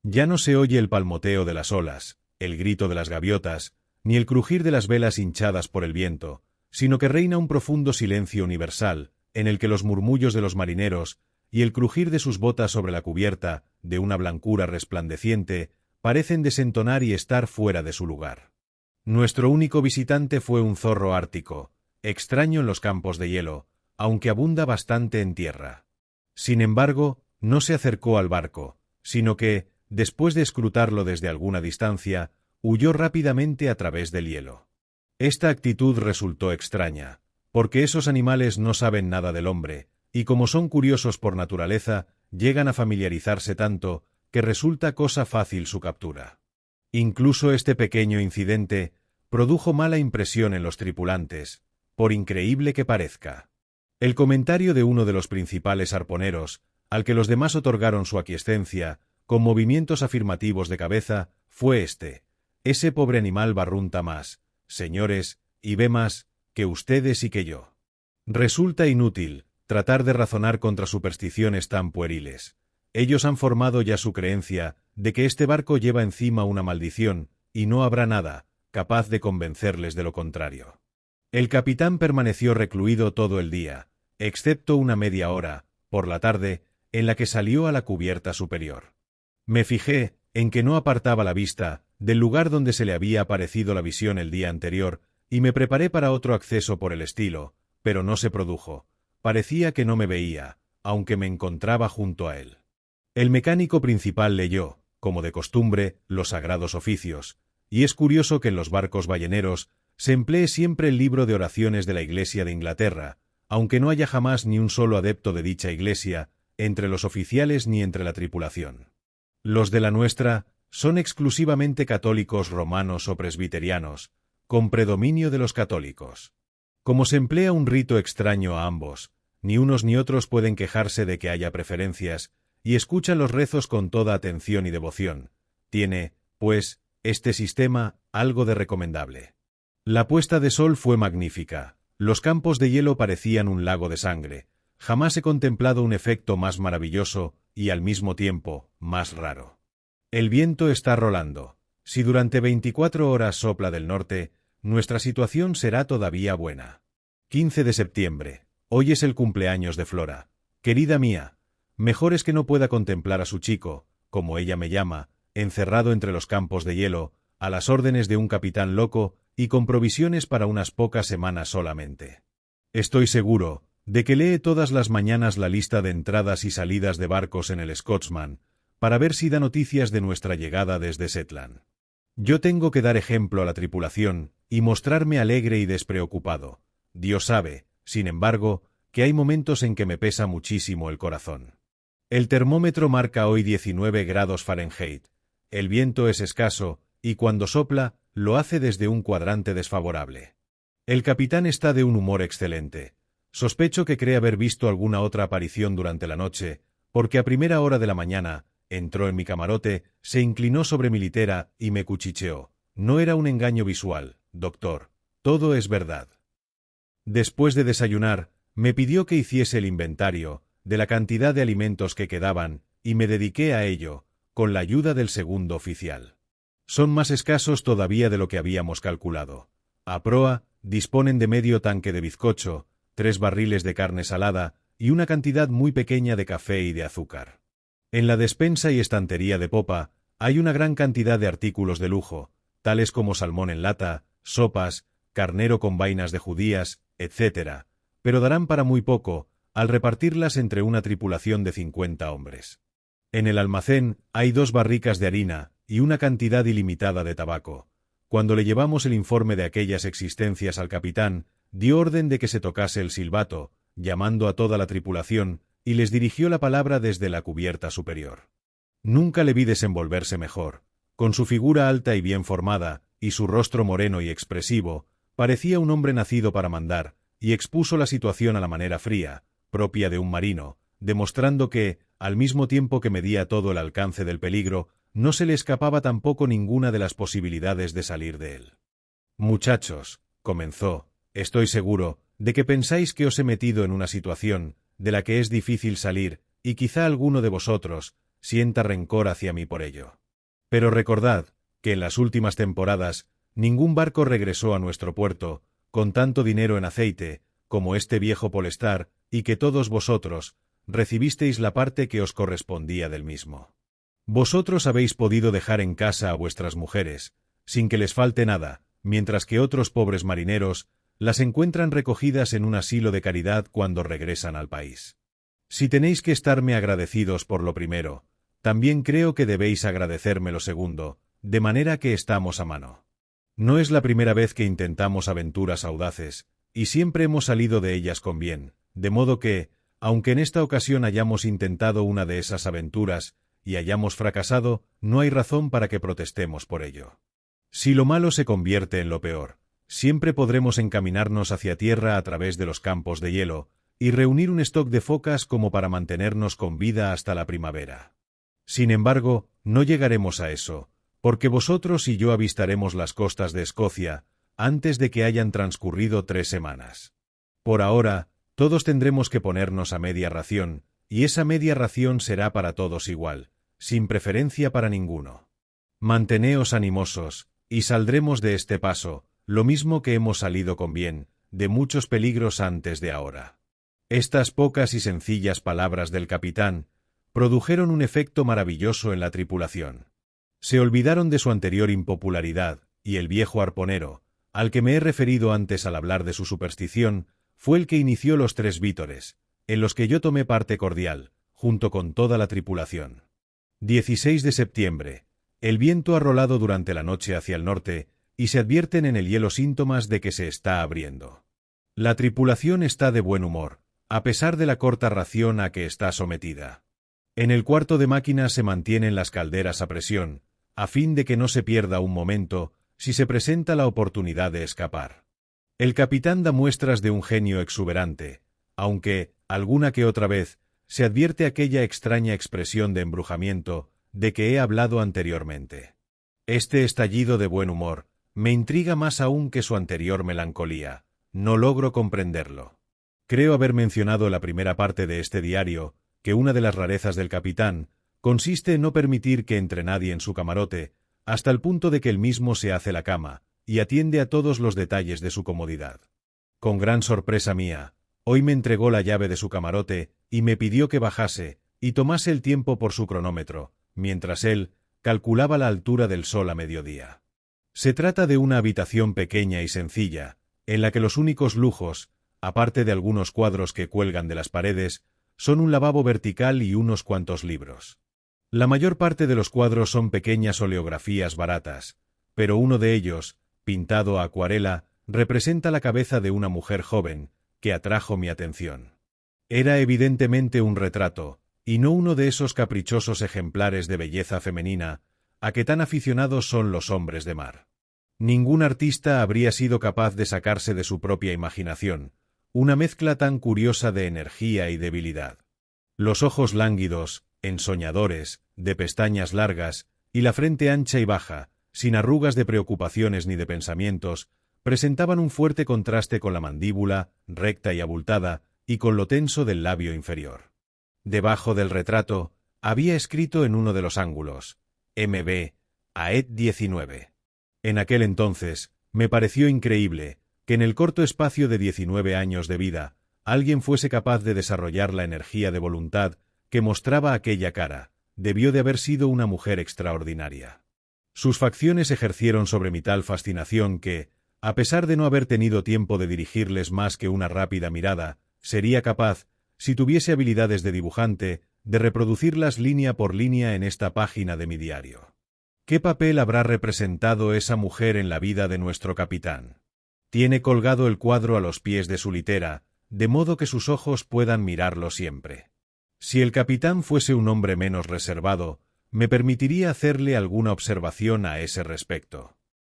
S1: Ya no se oye el palmoteo de las olas, el grito de las gaviotas, ni el crujir de las velas hinchadas por el viento, sino que reina un profundo silencio universal, en el que los murmullos de los marineros y el crujir de sus botas sobre la cubierta, de una blancura resplandeciente, parecen desentonar y estar fuera de su lugar. Nuestro único visitante fue un zorro ártico, extraño en los campos de hielo, aunque abunda bastante en tierra. Sin embargo, no se acercó al barco, sino que, después de escrutarlo desde alguna distancia, huyó rápidamente a través del hielo. Esta actitud resultó extraña, porque esos animales no saben nada del hombre, y como son curiosos por naturaleza, llegan a familiarizarse tanto que resulta cosa fácil su captura. Incluso este pequeño incidente produjo mala impresión en los tripulantes, por increíble que parezca. El comentario de uno de los principales arponeros, al que los demás otorgaron su aquiescencia, con movimientos afirmativos de cabeza, fue este: ese pobre animal barrunta más, señores, y ve más, que ustedes y que yo. Resulta inútil tratar de razonar contra supersticiones tan pueriles. Ellos han formado ya su creencia de que este barco lleva encima una maldición, y no habrá nada capaz de convencerles de lo contrario. El capitán permaneció recluido todo el día, excepto una media hora, por la tarde, en la que salió a la cubierta superior. Me fijé en que no apartaba la vista del lugar donde se le había aparecido la visión el día anterior, y me preparé para otro acceso por el estilo, pero no se produjo. Parecía que no me veía, aunque me encontraba junto a él. El mecánico principal leyó, como de costumbre, los sagrados oficios, y es curioso que en los barcos balleneros se emplee siempre el libro de oraciones de la Iglesia de Inglaterra, aunque no haya jamás ni un solo adepto de dicha iglesia entre los oficiales ni entre la tripulación. Los de la nuestra son exclusivamente católicos romanos o presbiterianos, con predominio de los católicos. Como se emplea un rito extraño a ambos, ni unos ni otros pueden quejarse de que haya preferencias, y escucha los rezos con toda atención y devoción. Tiene, pues, este sistema, algo de recomendable. La puesta de sol fue magnífica. Los campos de hielo parecían un lago de sangre. Jamás he contemplado un efecto más maravilloso y, al mismo tiempo, más raro. El viento está rolando. Si durante 24 horas sopla del norte, nuestra situación será todavía buena. 15 de septiembre. Hoy es el cumpleaños de Flora. Querida mía, mejor es que no pueda contemplar a su chico, como ella me llama, encerrado entre los campos de hielo, a las órdenes de un capitán loco y con provisiones para unas pocas semanas solamente. Estoy seguro de que lee todas las mañanas la lista de entradas y salidas de barcos en el Scotsman, para ver si da noticias de nuestra llegada desde Shetland. Yo tengo que dar ejemplo a la tripulación y mostrarme alegre y despreocupado. Dios sabe, sin embargo, que hay momentos en que me pesa muchísimo el corazón. El termómetro marca hoy 19 grados Fahrenheit. El viento es escaso, y cuando sopla, lo hace desde un cuadrante desfavorable. El capitán está de un humor excelente. Sospecho que cree haber visto alguna otra aparición durante la noche, porque a primera hora de la mañana, entró en mi camarote, se inclinó sobre mi litera y me cuchicheó. No era un engaño visual, doctor. Todo es verdad. Después de desayunar, me pidió que hiciese el inventario de la cantidad de alimentos que quedaban, y me dediqué a ello, con la ayuda del segundo oficial. Son más escasos todavía de lo que habíamos calculado. A proa, disponen de medio tanque de bizcocho, 3 barriles de carne salada y una cantidad muy pequeña de café y de azúcar. En la despensa y estantería de popa hay una gran cantidad de artículos de lujo, tales como salmón en lata, sopas, carnero con vainas de judías, etc., pero darán para muy poco al repartirlas entre una tripulación de 50 hombres. En el almacén hay 2 barricas de harina y una cantidad ilimitada de tabaco. Cuando le llevamos el informe de aquellas existencias al capitán, dio orden de que se tocase el silbato, llamando a toda la tripulación, y les dirigió la palabra desde la cubierta superior. Nunca le vi desenvolverse mejor. Con su figura alta y bien formada, y su rostro moreno y expresivo, parecía un hombre nacido para mandar, y expuso la situación a la manera fría, propia de un marino, demostrando que, al mismo tiempo que medía todo el alcance del peligro, no se le escapaba tampoco ninguna de las posibilidades de salir de él. Muchachos, comenzó, estoy seguro de que pensáis que os he metido en una situación de la que es difícil salir, y quizá alguno de vosotros sienta rencor hacia mí por ello. Pero recordad que en las últimas temporadas ningún barco regresó a nuestro puerto con tanto dinero en aceite como este viejo Polestar, y que todos vosotros recibisteis la parte que os correspondía del mismo. Vosotros habéis podido dejar en casa a vuestras mujeres, sin que les falte nada, mientras que otros pobres marineros las encuentran recogidas en un asilo de caridad cuando regresan al país. Si tenéis que estarme agradecidos por lo primero, también creo que debéis agradecerme lo segundo, de manera que estamos a mano. No es la primera vez que intentamos aventuras audaces, y siempre hemos salido de ellas con bien, de modo que, aunque en esta ocasión hayamos intentado una de esas aventuras y hayamos fracasado, no hay razón para que protestemos por ello. Si lo malo se convierte en lo peor, siempre podremos encaminarnos hacia tierra a través de los campos de hielo y reunir un stock de focas como para mantenernos con vida hasta la primavera. Sin embargo, no llegaremos a eso, porque vosotros y yo avistaremos las costas de Escocia antes de que hayan transcurrido 3 semanas. Por ahora, todos tendremos que ponernos a media ración, y esa media ración será para todos igual, sin preferencia para ninguno. Manteneos animosos, y saldremos de este paso, lo mismo que hemos salido con bien, de muchos peligros antes de ahora. Estas pocas y sencillas palabras del capitán produjeron un efecto maravilloso en la tripulación. Se olvidaron de su anterior impopularidad, y el viejo arponero, al que me he referido antes al hablar de su superstición, fue el que inició los 3 vítores, en los que yo tomé parte cordial, junto con toda la tripulación. 16 de septiembre. El viento ha rolado durante la noche hacia el norte, y se advierten en el hielo síntomas de que se está abriendo. La tripulación está de buen humor, a pesar de la corta ración a que está sometida. En el cuarto de máquina se mantienen las calderas a presión, a fin de que no se pierda un momento si se presenta la oportunidad de escapar. El capitán da muestras de un genio exuberante, aunque, alguna que otra vez, se advierte aquella extraña expresión de embrujamiento de que he hablado anteriormente. Este estallido de buen humor me intriga más aún que su anterior melancolía. No logro comprenderlo. Creo haber mencionado en la primera parte de este diario que una de las rarezas del capitán consiste en no permitir que entre nadie en su camarote, hasta el punto de que él mismo se hace la cama y atiende a todos los detalles de su comodidad. Con gran sorpresa mía, hoy me entregó la llave de su camarote y me pidió que bajase y tomase el tiempo por su cronómetro, mientras él calculaba la altura del sol a mediodía. Se trata de una habitación pequeña y sencilla, en la que los únicos lujos, aparte de algunos cuadros que cuelgan de las paredes, son un lavabo vertical y unos cuantos libros. La mayor parte de los cuadros son pequeñas oleografías baratas, pero uno de ellos, pintado a acuarela, representa la cabeza de una mujer joven, que atrajo mi atención. Era evidentemente un retrato, y no uno de esos caprichosos ejemplares de belleza femenina a que tan aficionados son los hombres de mar. Ningún artista habría sido capaz de sacarse de su propia imaginación una mezcla tan curiosa de energía y debilidad. Los ojos lánguidos, ensoñadores, de pestañas largas, y la frente ancha y baja, sin arrugas de preocupaciones ni de pensamientos, presentaban un fuerte contraste con la mandíbula, recta y abultada, y con lo tenso del labio inferior. Debajo del retrato, había escrito en uno de los ángulos, M.B. Aed 19. En aquel entonces, me pareció increíble que en el corto espacio de 19 años de vida, alguien fuese capaz de desarrollar la energía de voluntad que mostraba aquella cara. Debió de haber sido una mujer extraordinaria. Sus facciones ejercieron sobre mí tal fascinación que, a pesar de no haber tenido tiempo de dirigirles más que una rápida mirada, sería capaz, si tuviese habilidades de dibujante, de reproducirlas línea por línea en esta página de mi diario. ¿Qué papel habrá representado esa mujer en la vida de nuestro capitán? Tiene colgado el cuadro a los pies de su litera, de modo que sus ojos puedan mirarlo siempre. Si el capitán fuese un hombre menos reservado, me permitiría hacerle alguna observación a ese respecto.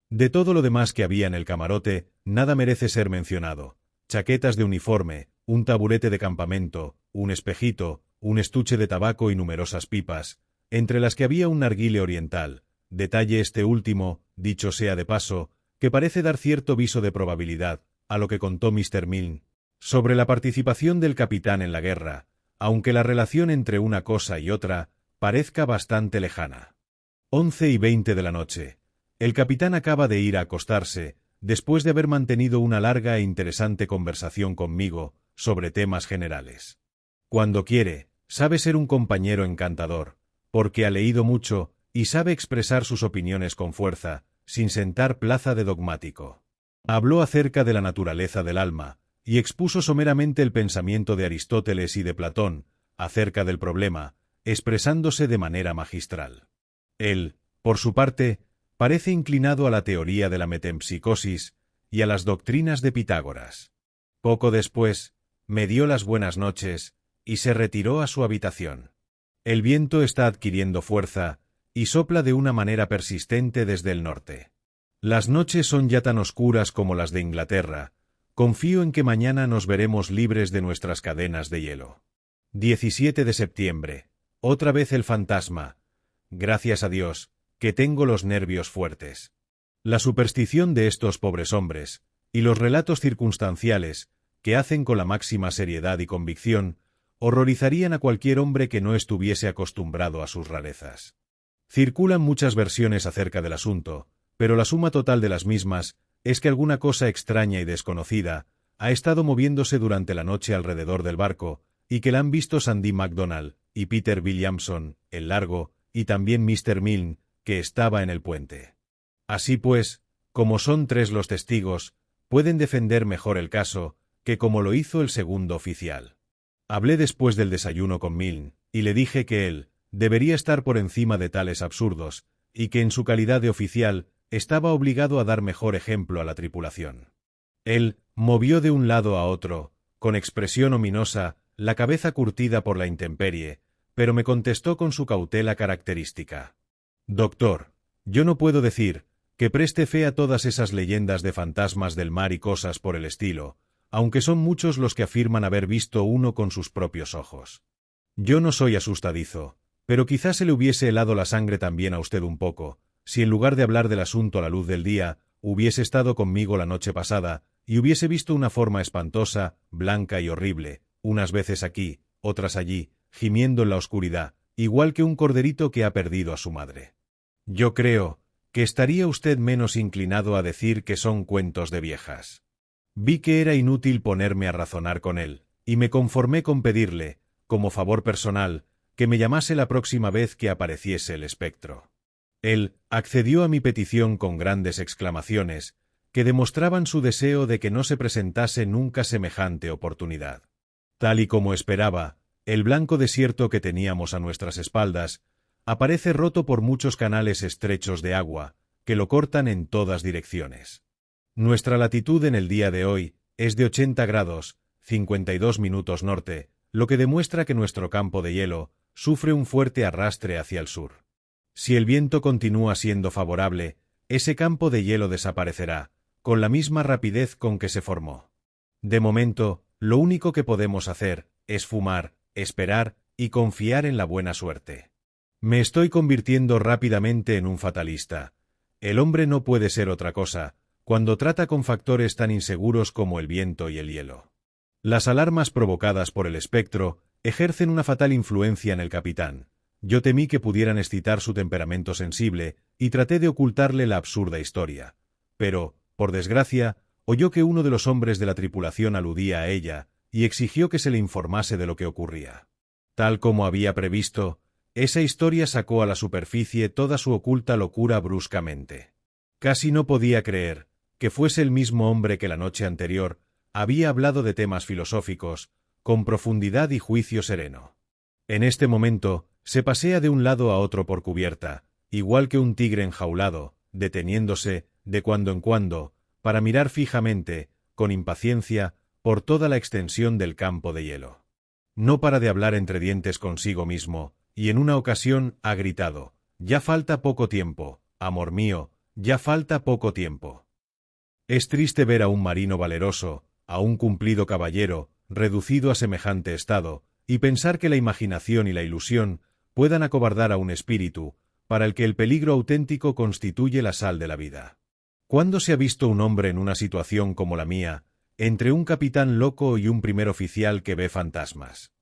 S1: De todo lo demás que había en el camarote, nada merece ser mencionado. Chaquetas de uniforme, un taburete de campamento, un espejito, un estuche de tabaco y numerosas pipas, entre las que había un narguile oriental, detalle este último, dicho sea de paso, que parece dar cierto viso de probabilidad a lo que contó Mr. Milne sobre la participación del capitán en la guerra, aunque la relación entre una cosa y otra parezca bastante lejana. 11:20 de la noche. El capitán acaba de ir a acostarse, después de haber mantenido una larga e interesante conversación conmigo sobre temas generales. Cuando quiere, sabe ser un compañero encantador, porque ha leído mucho y sabe expresar sus opiniones con fuerza, sin sentar plaza de dogmático. Habló acerca de la naturaleza del alma, y expuso someramente el pensamiento de Aristóteles y de Platón acerca del problema, expresándose de manera magistral. Él, por su parte, parece inclinado a la teoría de la metempsicosis y a las doctrinas de Pitágoras. Poco después, me dio las buenas noches y se retiró a su habitación. El viento está adquiriendo fuerza y sopla de una manera persistente desde el norte. Las noches son ya tan oscuras como las de Inglaterra. Confío en que mañana nos veremos libres de nuestras cadenas de hielo. 17 de septiembre. Otra vez el fantasma. Gracias a Dios, que tengo los nervios fuertes. La superstición de estos pobres hombres, y los relatos circunstanciales, que hacen con la máxima seriedad y convicción, horrorizarían a cualquier hombre que no estuviese acostumbrado a sus rarezas. Circulan muchas versiones acerca del asunto, pero la suma total de las mismas es que alguna cosa extraña y desconocida ha estado moviéndose durante la noche alrededor del barco, y que la han visto Sandy MacDonald y Peter Williamson, el Largo, y también Mr. Milne, que estaba en el puente. Así pues, como son 3 los testigos, pueden defender mejor el caso que como lo hizo el segundo oficial. Hablé después del desayuno con Milne, y le dije que él debería estar por encima de tales absurdos, y que en su calidad de oficial estaba obligado a dar mejor ejemplo a la tripulación. Él movió de un lado a otro, con expresión ominosa, la cabeza curtida por la intemperie, pero me contestó con su cautela característica. «Doctor, yo no puedo decir que preste fe a todas esas leyendas de fantasmas del mar y cosas por el estilo, aunque son muchos los que afirman haber visto uno con sus propios ojos. Yo no soy asustadizo, pero quizás se le hubiese helado la sangre también a usted un poco, si en lugar de hablar del asunto a la luz del día, hubiese estado conmigo la noche pasada, y hubiese visto una forma espantosa, blanca y horrible, unas veces aquí, otras allí, gimiendo en la oscuridad, igual que un corderito que ha perdido a su madre. Yo creo que estaría usted menos inclinado a decir que son cuentos de viejas. Vi que era inútil ponerme a razonar con él, y me conformé con pedirle, como favor personal, que me llamase la próxima vez que apareciese el espectro. Él accedió a mi petición con grandes exclamaciones, que demostraban su deseo de que no se presentase nunca semejante oportunidad. Tal y como esperaba, el blanco desierto que teníamos a nuestras espaldas aparece roto por muchos canales estrechos de agua, que lo cortan en todas direcciones. Nuestra latitud en el día de hoy es de 80 grados, 52 minutos norte, lo que demuestra que nuestro campo de hielo sufre un fuerte arrastre hacia el sur. Si el viento continúa siendo favorable, ese campo de hielo desaparecerá, con la misma rapidez con que se formó. De momento, lo único que podemos hacer es fumar, esperar y confiar en la buena suerte. Me estoy convirtiendo rápidamente en un fatalista. El hombre no puede ser otra cosa, cuando trata con factores tan inseguros como el viento y el hielo. Las alarmas provocadas por el espectro ejercen una fatal influencia en el capitán. Yo temí que pudieran excitar su temperamento sensible y traté de ocultarle la absurda historia. Pero, por desgracia, oyó que uno de los hombres de la tripulación aludía a ella y exigió que se le informase de lo que ocurría. Tal como había previsto, esa historia sacó a la superficie toda su oculta locura bruscamente. Casi no podía creer que fuese el mismo hombre que la noche anterior había hablado de temas filosóficos, con profundidad y juicio sereno. En este momento, se pasea de un lado a otro por cubierta, igual que un tigre enjaulado, deteniéndose, de cuando en cuando, para mirar fijamente, con impaciencia, por toda la extensión del campo de hielo. No para de hablar entre dientes consigo mismo, y en una ocasión ha gritado: «Ya falta poco tiempo, amor mío, ya falta poco tiempo». Es triste ver a un marino valeroso, a un cumplido caballero, reducido a semejante estado, y pensar que la imaginación y la ilusión puedan acobardar a un espíritu, para el que el peligro auténtico constituye la sal de la vida. ¿Cuándo se ha visto un hombre en una situación como la mía, entre un capitán loco y un primer oficial que ve fantasmas?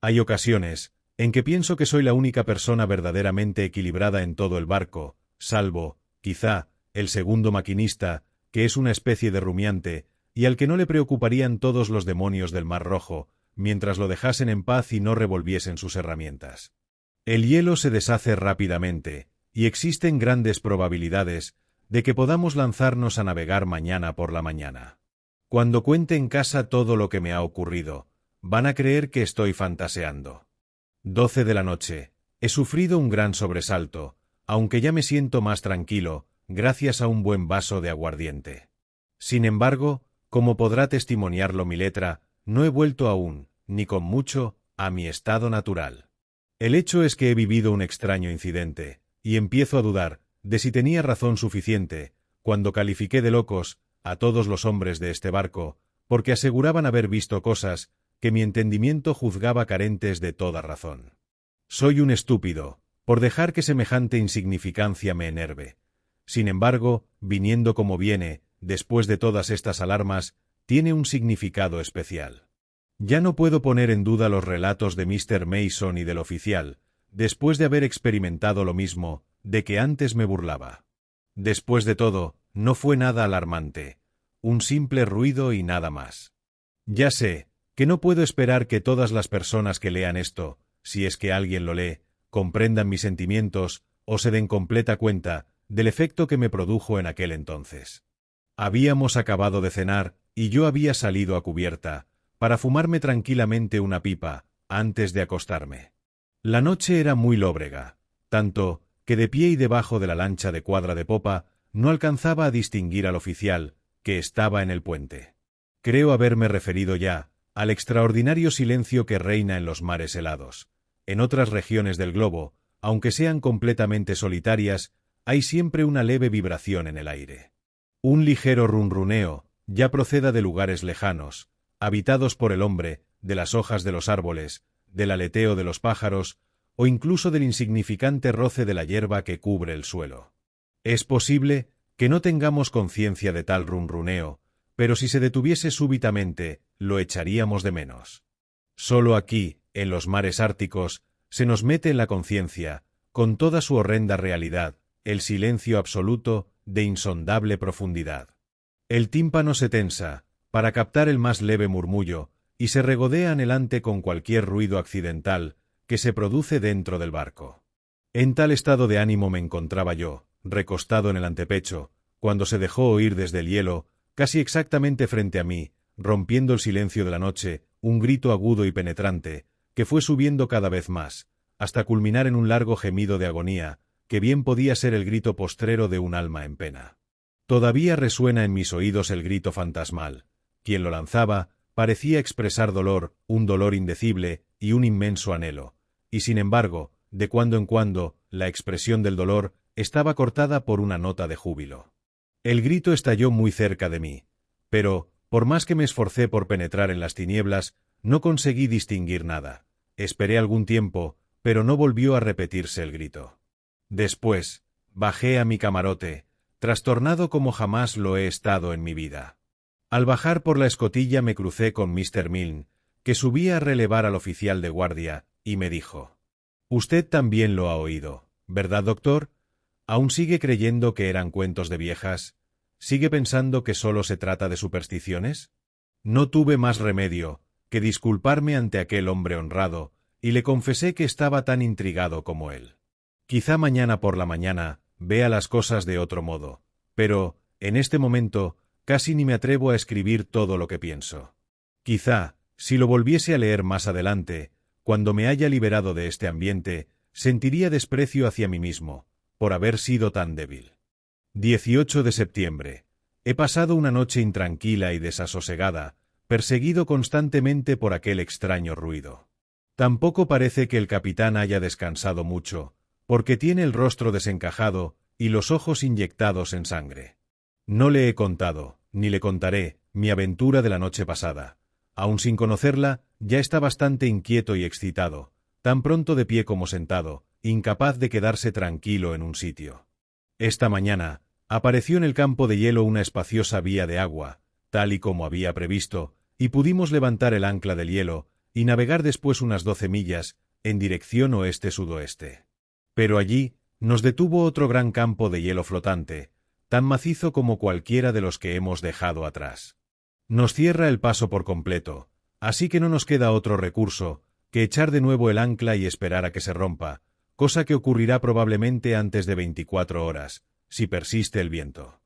S1: Hay ocasiones en que pienso que soy la única persona verdaderamente equilibrada en todo el barco, salvo, quizá, el segundo maquinista, que es una especie de rumiante, y al que no le preocuparían todos los demonios del Mar Rojo, mientras lo dejasen en paz y no revolviesen sus herramientas. El hielo se deshace rápidamente, y existen grandes probabilidades de que podamos lanzarnos a navegar mañana por la mañana. Cuando cuente en casa todo lo que me ha ocurrido, van a creer que estoy fantaseando. 12 de la noche. He sufrido un gran sobresalto, aunque ya me siento más tranquilo, gracias a un buen vaso de aguardiente. Sin embargo, como podrá testimoniarlo mi letra, no he vuelto aún, ni con mucho, a mi estado natural. El hecho es que he vivido un extraño incidente, y empiezo a dudar de si tenía razón suficiente, cuando califiqué de locos a todos los hombres de este barco, porque aseguraban haber visto cosas que mi entendimiento juzgaba carentes de toda razón. Soy un estúpido, por dejar que semejante insignificancia me enerve. Sin embargo, viniendo como viene, después de todas estas alarmas, tiene un significado especial. Ya no puedo poner en duda los relatos de Mr. Mason y del oficial, después de haber experimentado lo mismo, de que antes me burlaba. Después de todo, no fue nada alarmante, un simple ruido y nada más. Ya sé que no puedo esperar que todas las personas que lean esto, si es que alguien lo lee, comprendan mis sentimientos o se den completa cuenta del efecto que me produjo en aquel entonces. Habíamos acabado de cenar y yo había salido a cubierta para fumarme tranquilamente una pipa antes de acostarme. La noche era muy lóbrega, tanto que de pie y debajo de la lancha de cuadra de popa no alcanzaba a distinguir al oficial, que estaba en el puente. Creo haberme referido ya al extraordinario silencio que reina en los mares helados. En otras regiones del globo, aunque sean completamente solitarias, hay siempre una leve vibración en el aire. Un ligero runruneo, ya proceda de lugares lejanos, habitados por el hombre, de las hojas de los árboles, del aleteo de los pájaros o incluso del insignificante roce de la hierba que cubre el suelo. Es posible que no tengamos conciencia de tal runruneo, pero si se detuviese súbitamente, lo echaríamos de menos. Solo aquí, en los mares árticos, se nos mete en la conciencia, con toda su horrenda realidad, el silencio absoluto de insondable profundidad. El tímpano se tensa, para captar el más leve murmullo, y se regodea anhelante con cualquier ruido accidental que se produce dentro del barco. En tal estado de ánimo me encontraba yo, recostado en el antepecho, cuando se dejó oír desde el hielo, casi exactamente frente a mí, rompiendo el silencio de la noche, un grito agudo y penetrante, que fue subiendo cada vez más, hasta culminar en un largo gemido de agonía, que bien podía ser el grito postrero de un alma en pena. Todavía resuena en mis oídos el grito fantasmal. Quien lo lanzaba parecía expresar dolor, un dolor indecible y un inmenso anhelo, y sin embargo, de cuando en cuando, la expresión del dolor estaba cortada por una nota de júbilo. El grito estalló muy cerca de mí, pero, por más que me esforcé por penetrar en las tinieblas, no conseguí distinguir nada. Esperé algún tiempo, pero no volvió a repetirse el grito. Después, bajé a mi camarote, trastornado como jamás lo he estado en mi vida. Al bajar por la escotilla me crucé con Mr. Milne, que subía a relevar al oficial de guardia, y me dijo: «Usted también lo ha oído, ¿verdad, doctor? ¿Aún sigue creyendo que eran cuentos de viejas? ¿Sigue pensando que solo se trata de supersticiones?» No tuve más remedio que disculparme ante aquel hombre honrado, y le confesé que estaba tan intrigado como él. Quizá mañana por la mañana vea las cosas de otro modo, pero, en este momento, casi ni me atrevo a escribir todo lo que pienso. Quizá, si lo volviese a leer más adelante, cuando me haya liberado de este ambiente, sentiría desprecio hacia mí mismo, por haber sido tan débil. 18 de septiembre. He pasado una noche intranquila y desasosegada, perseguido constantemente por aquel extraño ruido. Tampoco parece que el capitán haya descansado mucho, porque tiene el rostro desencajado y los ojos inyectados en sangre. No le he contado, ni le contaré, mi aventura de la noche pasada. Aun sin conocerla, ya está bastante inquieto y excitado, tan pronto de pie como sentado, incapaz de quedarse tranquilo en un sitio. Esta mañana, apareció en el campo de hielo una espaciosa vía de agua, tal y como había previsto, y pudimos levantar el ancla del hielo y navegar después unas 12 millas, en dirección oeste-sudoeste. Pero allí nos detuvo otro gran campo de hielo flotante, tan macizo como cualquiera de los que hemos dejado atrás. Nos cierra el paso por completo, así que no nos queda otro recurso que echar de nuevo el ancla y esperar a que se rompa, cosa que ocurrirá probablemente antes de 24 horas, si persiste el viento.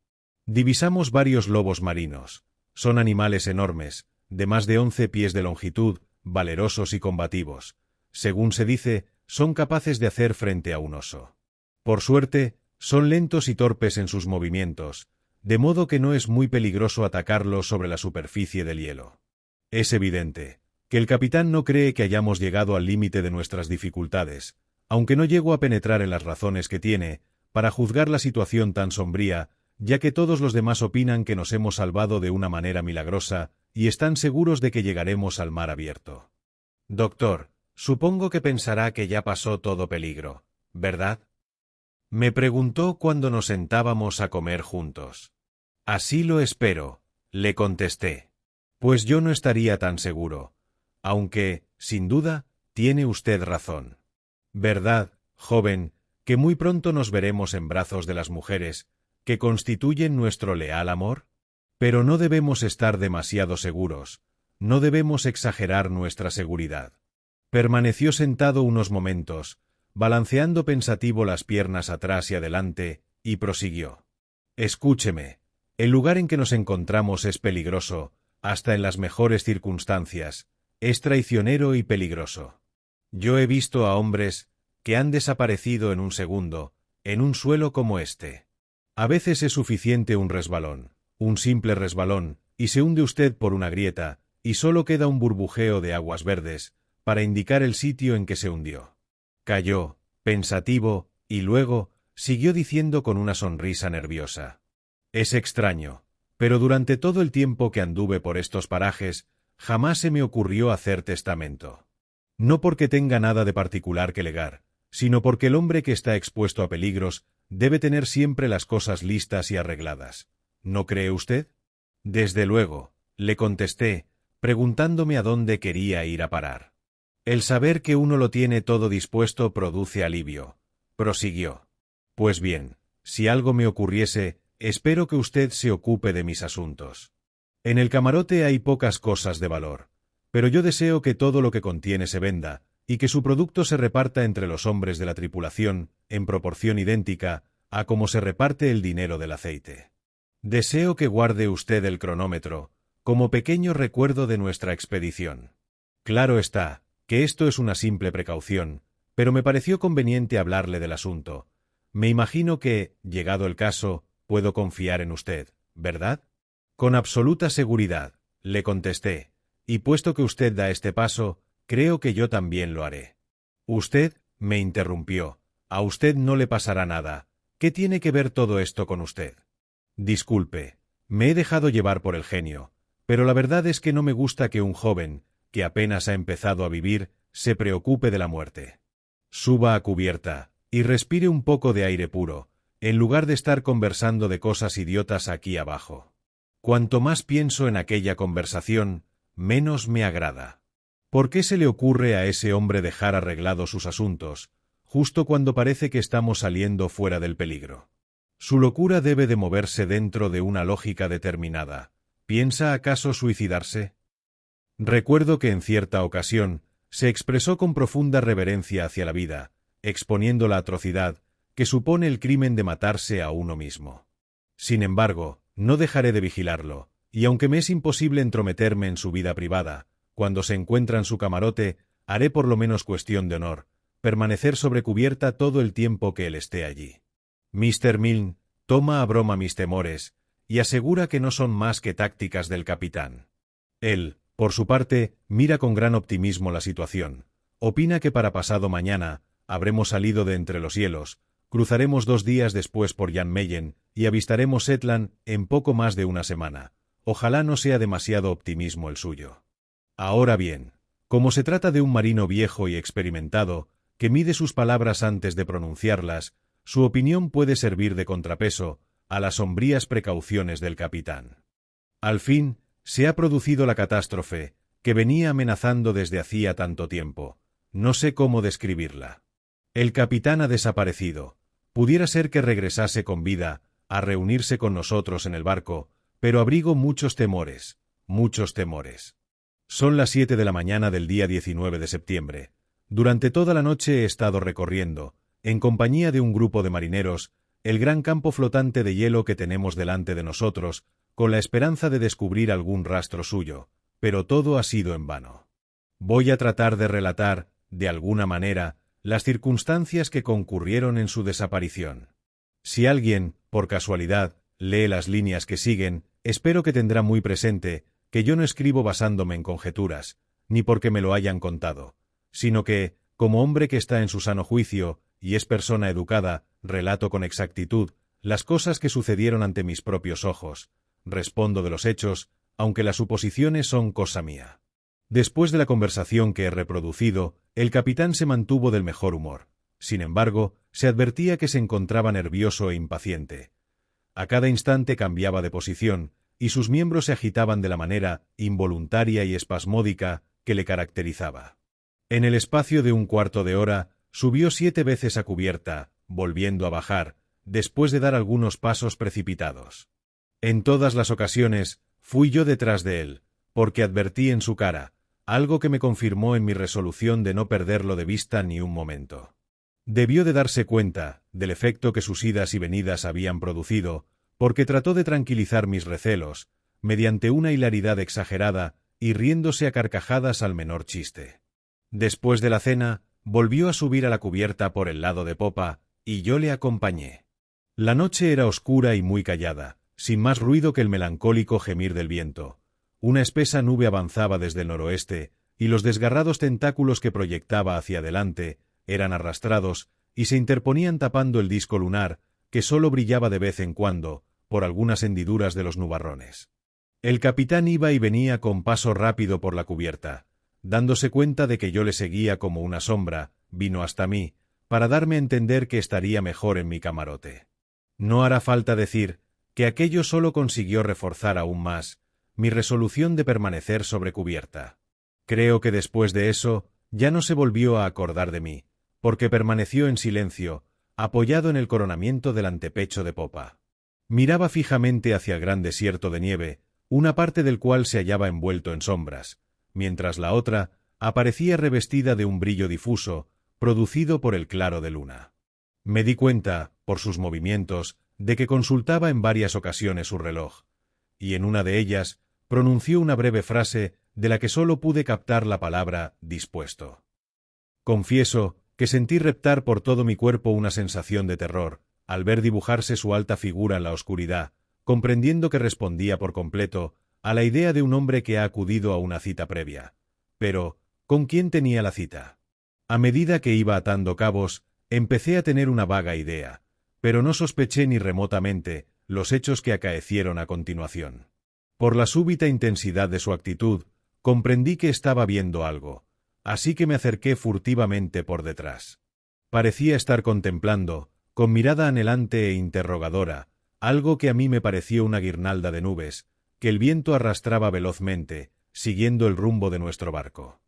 S1: Divisamos varios lobos marinos. Son animales enormes, de más de 11 pies de longitud, valerosos y combativos. Según se dice, son capaces de hacer frente a un oso. Por suerte, son lentos y torpes en sus movimientos, de modo que no es muy peligroso atacarlos sobre la superficie del hielo. Es evidente que el capitán no cree que hayamos llegado al límite de nuestras dificultades, aunque no llego a penetrar en las razones que tiene para juzgar la situación tan sombría, ya que todos los demás opinan que nos hemos salvado de una manera milagrosa y están seguros de que llegaremos al mar abierto. Doctor, supongo que pensará que ya pasó todo peligro, ¿verdad? Me preguntó cuando nos sentábamos a comer juntos. Así lo espero, le contesté. Pues yo no estaría tan seguro, aunque, sin duda, tiene usted razón. ¿Verdad, joven, que muy pronto nos veremos en brazos de las mujeres, que constituyen nuestro leal amor? Pero no debemos estar demasiado seguros, no debemos exagerar nuestra seguridad. Permaneció sentado unos momentos, balanceando pensativo las piernas atrás y adelante, y prosiguió. Escúcheme, el lugar en que nos encontramos es peligroso, hasta en las mejores circunstancias, es traicionero y peligroso. Yo he visto a hombres que han desaparecido en un segundo, en un suelo como este. A veces es suficiente un resbalón, un simple resbalón, y se hunde usted por una grieta, y solo queda un burbujeo de aguas verdes, para indicar el sitio en que se hundió. Calló, pensativo, y luego siguió diciendo con una sonrisa nerviosa. Es extraño, pero durante todo el tiempo que anduve por estos parajes, jamás se me ocurrió hacer testamento. No porque tenga nada de particular que legar, sino porque el hombre que está expuesto a peligros debe tener siempre las cosas listas y arregladas. ¿No cree usted? Desde luego, le contesté, preguntándome a dónde quería ir a parar. El saber que uno lo tiene todo dispuesto produce alivio, prosiguió. Pues bien, si algo me ocurriese, espero que usted se ocupe de mis asuntos. En el camarote hay pocas cosas de valor, pero yo deseo que todo lo que contiene se venda, y que su producto se reparta entre los hombres de la tripulación, en proporción idéntica a como se reparte el dinero del aceite. Deseo que guarde usted el cronómetro, como pequeño recuerdo de nuestra expedición. Claro está, que esto es una simple precaución, pero me pareció conveniente hablarle del asunto. Me imagino que, llegado el caso, puedo confiar en usted, ¿verdad? Con absoluta seguridad, le contesté, y puesto que usted da este paso, creo que yo también lo haré. Usted, me interrumpió, a usted no le pasará nada. ¿Qué tiene que ver todo esto con usted? Disculpe, me he dejado llevar por el genio, pero la verdad es que no me gusta que un joven, que apenas ha empezado a vivir, se preocupe de la muerte. Suba a cubierta, y respire un poco de aire puro, en lugar de estar conversando de cosas idiotas aquí abajo. Cuanto más pienso en aquella conversación, menos me agrada. ¿Por qué se le ocurre a ese hombre dejar arreglados sus asuntos, justo cuando parece que estamos saliendo fuera del peligro? Su locura debe de moverse dentro de una lógica determinada. ¿Piensa acaso suicidarse? Recuerdo que en cierta ocasión se expresó con profunda reverencia hacia la vida, exponiendo la atrocidad que supone el crimen de matarse a uno mismo. Sin embargo, no dejaré de vigilarlo, y aunque me es imposible entrometerme en su vida privada, cuando se encuentra en su camarote, haré por lo menos cuestión de honor, permanecer sobre cubierta todo el tiempo que él esté allí. Mr. Milne toma a broma mis temores, y asegura que no son más que tácticas del capitán. Él, por su parte, mira con gran optimismo la situación. Opina que para pasado mañana habremos salido de entre los hielos, cruzaremos 2 días después por Jan Mayen y avistaremos Shetland en poco más de una semana. Ojalá no sea demasiado optimismo el suyo. Ahora bien, como se trata de un marino viejo y experimentado, que mide sus palabras antes de pronunciarlas, su opinión puede servir de contrapeso a las sombrías precauciones del capitán. Al fin, se ha producido la catástrofe que venía amenazando desde hacía tanto tiempo. No sé cómo describirla. El capitán ha desaparecido. Pudiera ser que regresase con vida, a reunirse con nosotros en el barco, pero abrigo muchos temores, muchos temores. Son las 7 de la mañana del día 19 de septiembre. Durante toda la noche he estado recorriendo, en compañía de un grupo de marineros, el gran campo flotante de hielo que tenemos delante de nosotros, con la esperanza de descubrir algún rastro suyo, pero todo ha sido en vano. Voy a tratar de relatar, de alguna manera, las circunstancias que concurrieron en su desaparición. Si alguien, por casualidad, lee las líneas que siguen, espero que tendrá muy presente que yo no escribo basándome en conjeturas, ni porque me lo hayan contado, sino que, como hombre que está en su sano juicio y es persona educada, relato con exactitud las cosas que sucedieron ante mis propios ojos, respondo de los hechos, aunque las suposiciones son cosa mía. Después de la conversación que he reproducido, el capitán se mantuvo del mejor humor. Sin embargo, se advertía que se encontraba nervioso e impaciente. A cada instante cambiaba de posición, y sus miembros se agitaban de la manera involuntaria y espasmódica que le caracterizaba. En el espacio de un cuarto de hora, subió 7 veces a cubierta, volviendo a bajar, después de dar algunos pasos precipitados. En todas las ocasiones, fui yo detrás de él, porque advertí en su cara, algo que me confirmó en mi resolución de no perderlo de vista ni un momento. Debió de darse cuenta del efecto que sus idas y venidas habían producido, porque trató de tranquilizar mis recelos, mediante una hilaridad exagerada y riéndose a carcajadas al menor chiste. Después de la cena, volvió a subir a la cubierta por el lado de popa, y yo le acompañé. La noche era oscura y muy callada, sin más ruido que el melancólico gemir del viento. Una espesa nube avanzaba desde el noroeste, y los desgarrados tentáculos que proyectaba hacia adelante eran arrastrados y se interponían tapando el disco lunar, que sólo brillaba de vez en cuando, por algunas hendiduras de los nubarrones. El capitán iba y venía con paso rápido por la cubierta. dándose cuenta de que yo le seguía como una sombra, vino hasta mí, para darme a entender que estaría mejor en mi camarote. No hará falta decir que aquello solo consiguió reforzar aún más mi resolución de permanecer sobre cubierta. Creo que después de eso ya no se volvió a acordar de mí, porque permaneció en silencio, apoyado en el coronamiento del antepecho de popa. Miraba fijamente hacia el gran desierto de nieve, una parte del cual se hallaba envuelto en sombras, mientras la otra aparecía revestida de un brillo difuso, producido por el claro de luna. Me di cuenta, por sus movimientos, de que consultaba en varias ocasiones su reloj, y en una de ellas pronunció una breve frase de la que sólo pude captar la palabra dispuesto. Confieso que sentí reptar por todo mi cuerpo una sensación de terror, al ver dibujarse su alta figura en la oscuridad, comprendiendo que respondía por completo a la idea de un hombre que ha acudido a una cita previa. Pero, ¿con quién tenía la cita? A medida que iba atando cabos, empecé a tener una vaga idea, pero no sospeché ni remotamente los hechos que acaecieron a continuación. Por la súbita intensidad de su actitud, comprendí que estaba viendo algo, así que me acerqué furtivamente por detrás. Parecía estar contemplando, con mirada anhelante e interrogadora, algo que a mí me pareció una guirnalda de nubes, que el viento arrastraba velozmente, siguiendo el rumbo de nuestro barco.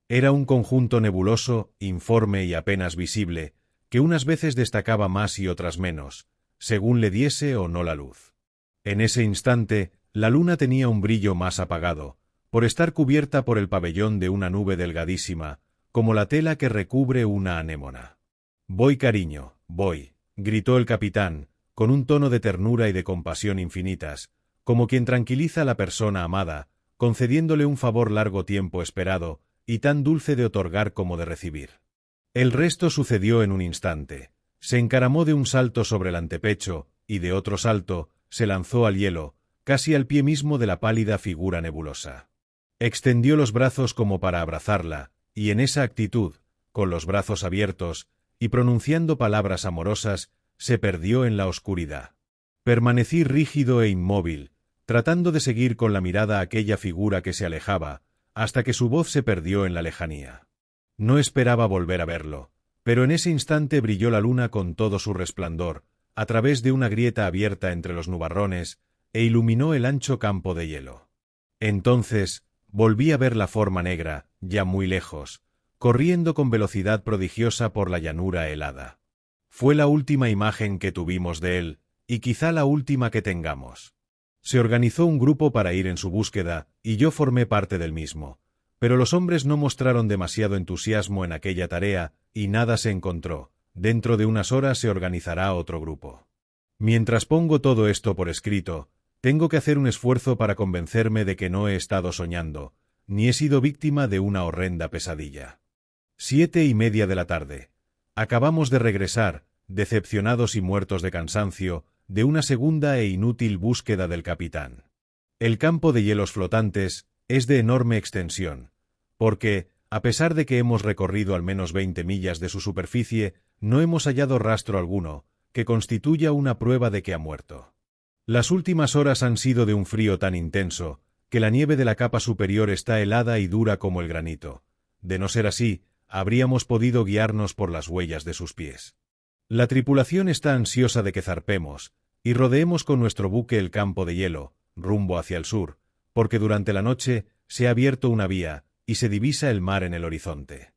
S1: Era un conjunto nebuloso, informe y apenas visible, que unas veces destacaba más y otras menos, según le diese o no la luz. En ese instante, la luna tenía un brillo más apagado, por estar cubierta por el pabellón de una nube delgadísima, como la tela que recubre una anémona. «Voy, cariño, voy», gritó el capitán, con un tono de ternura y de compasión infinitas, como quien tranquiliza a la persona amada, concediéndole un favor largo tiempo esperado, y tan dulce de otorgar como de recibir. El resto sucedió en un instante. Se encaramó de un salto sobre el antepecho, y de otro salto, se lanzó al hielo, casi al pie mismo de la pálida figura nebulosa. Extendió los brazos como para abrazarla, y en esa actitud, con los brazos abiertos, y pronunciando palabras amorosas, se perdió en la oscuridad. Permanecí rígido e inmóvil, tratando de seguir con la mirada aquella figura que se alejaba, hasta que su voz se perdió en la lejanía. No esperaba volver a verlo, pero en ese instante brilló la luna con todo su resplandor, a través de una grieta abierta entre los nubarrones, e iluminó el ancho campo de hielo. Entonces volví a ver la forma negra, ya muy lejos, corriendo con velocidad prodigiosa por la llanura helada. Fue la última imagen que tuvimos de él, y quizá la última que tengamos. Se organizó un grupo para ir en su búsqueda, y yo formé parte del mismo, pero los hombres no mostraron demasiado entusiasmo en aquella tarea, y nada se encontró. Dentro de unas horas se organizará otro grupo. Mientras pongo todo esto por escrito, tengo que hacer un esfuerzo para convencerme de que no he estado soñando, ni he sido víctima de una horrenda pesadilla. 7:30 de la tarde. Acabamos de regresar, decepcionados y muertos de cansancio, de una segunda e inútil búsqueda del capitán. El campo de hielos flotantes es de enorme extensión, porque, a pesar de que hemos recorrido al menos 20 millas de su superficie, no hemos hallado rastro alguno que constituya una prueba de que ha muerto. Las últimas horas han sido de un frío tan intenso que la nieve de la capa superior está helada y dura como el granito. De no ser así, habríamos podido guiarnos por las huellas de sus pies. La tripulación está ansiosa de que zarpemos y rodeemos con nuestro buque el campo de hielo, rumbo hacia el sur, porque durante la noche se ha abierto una vía y se divisa el mar en el horizonte.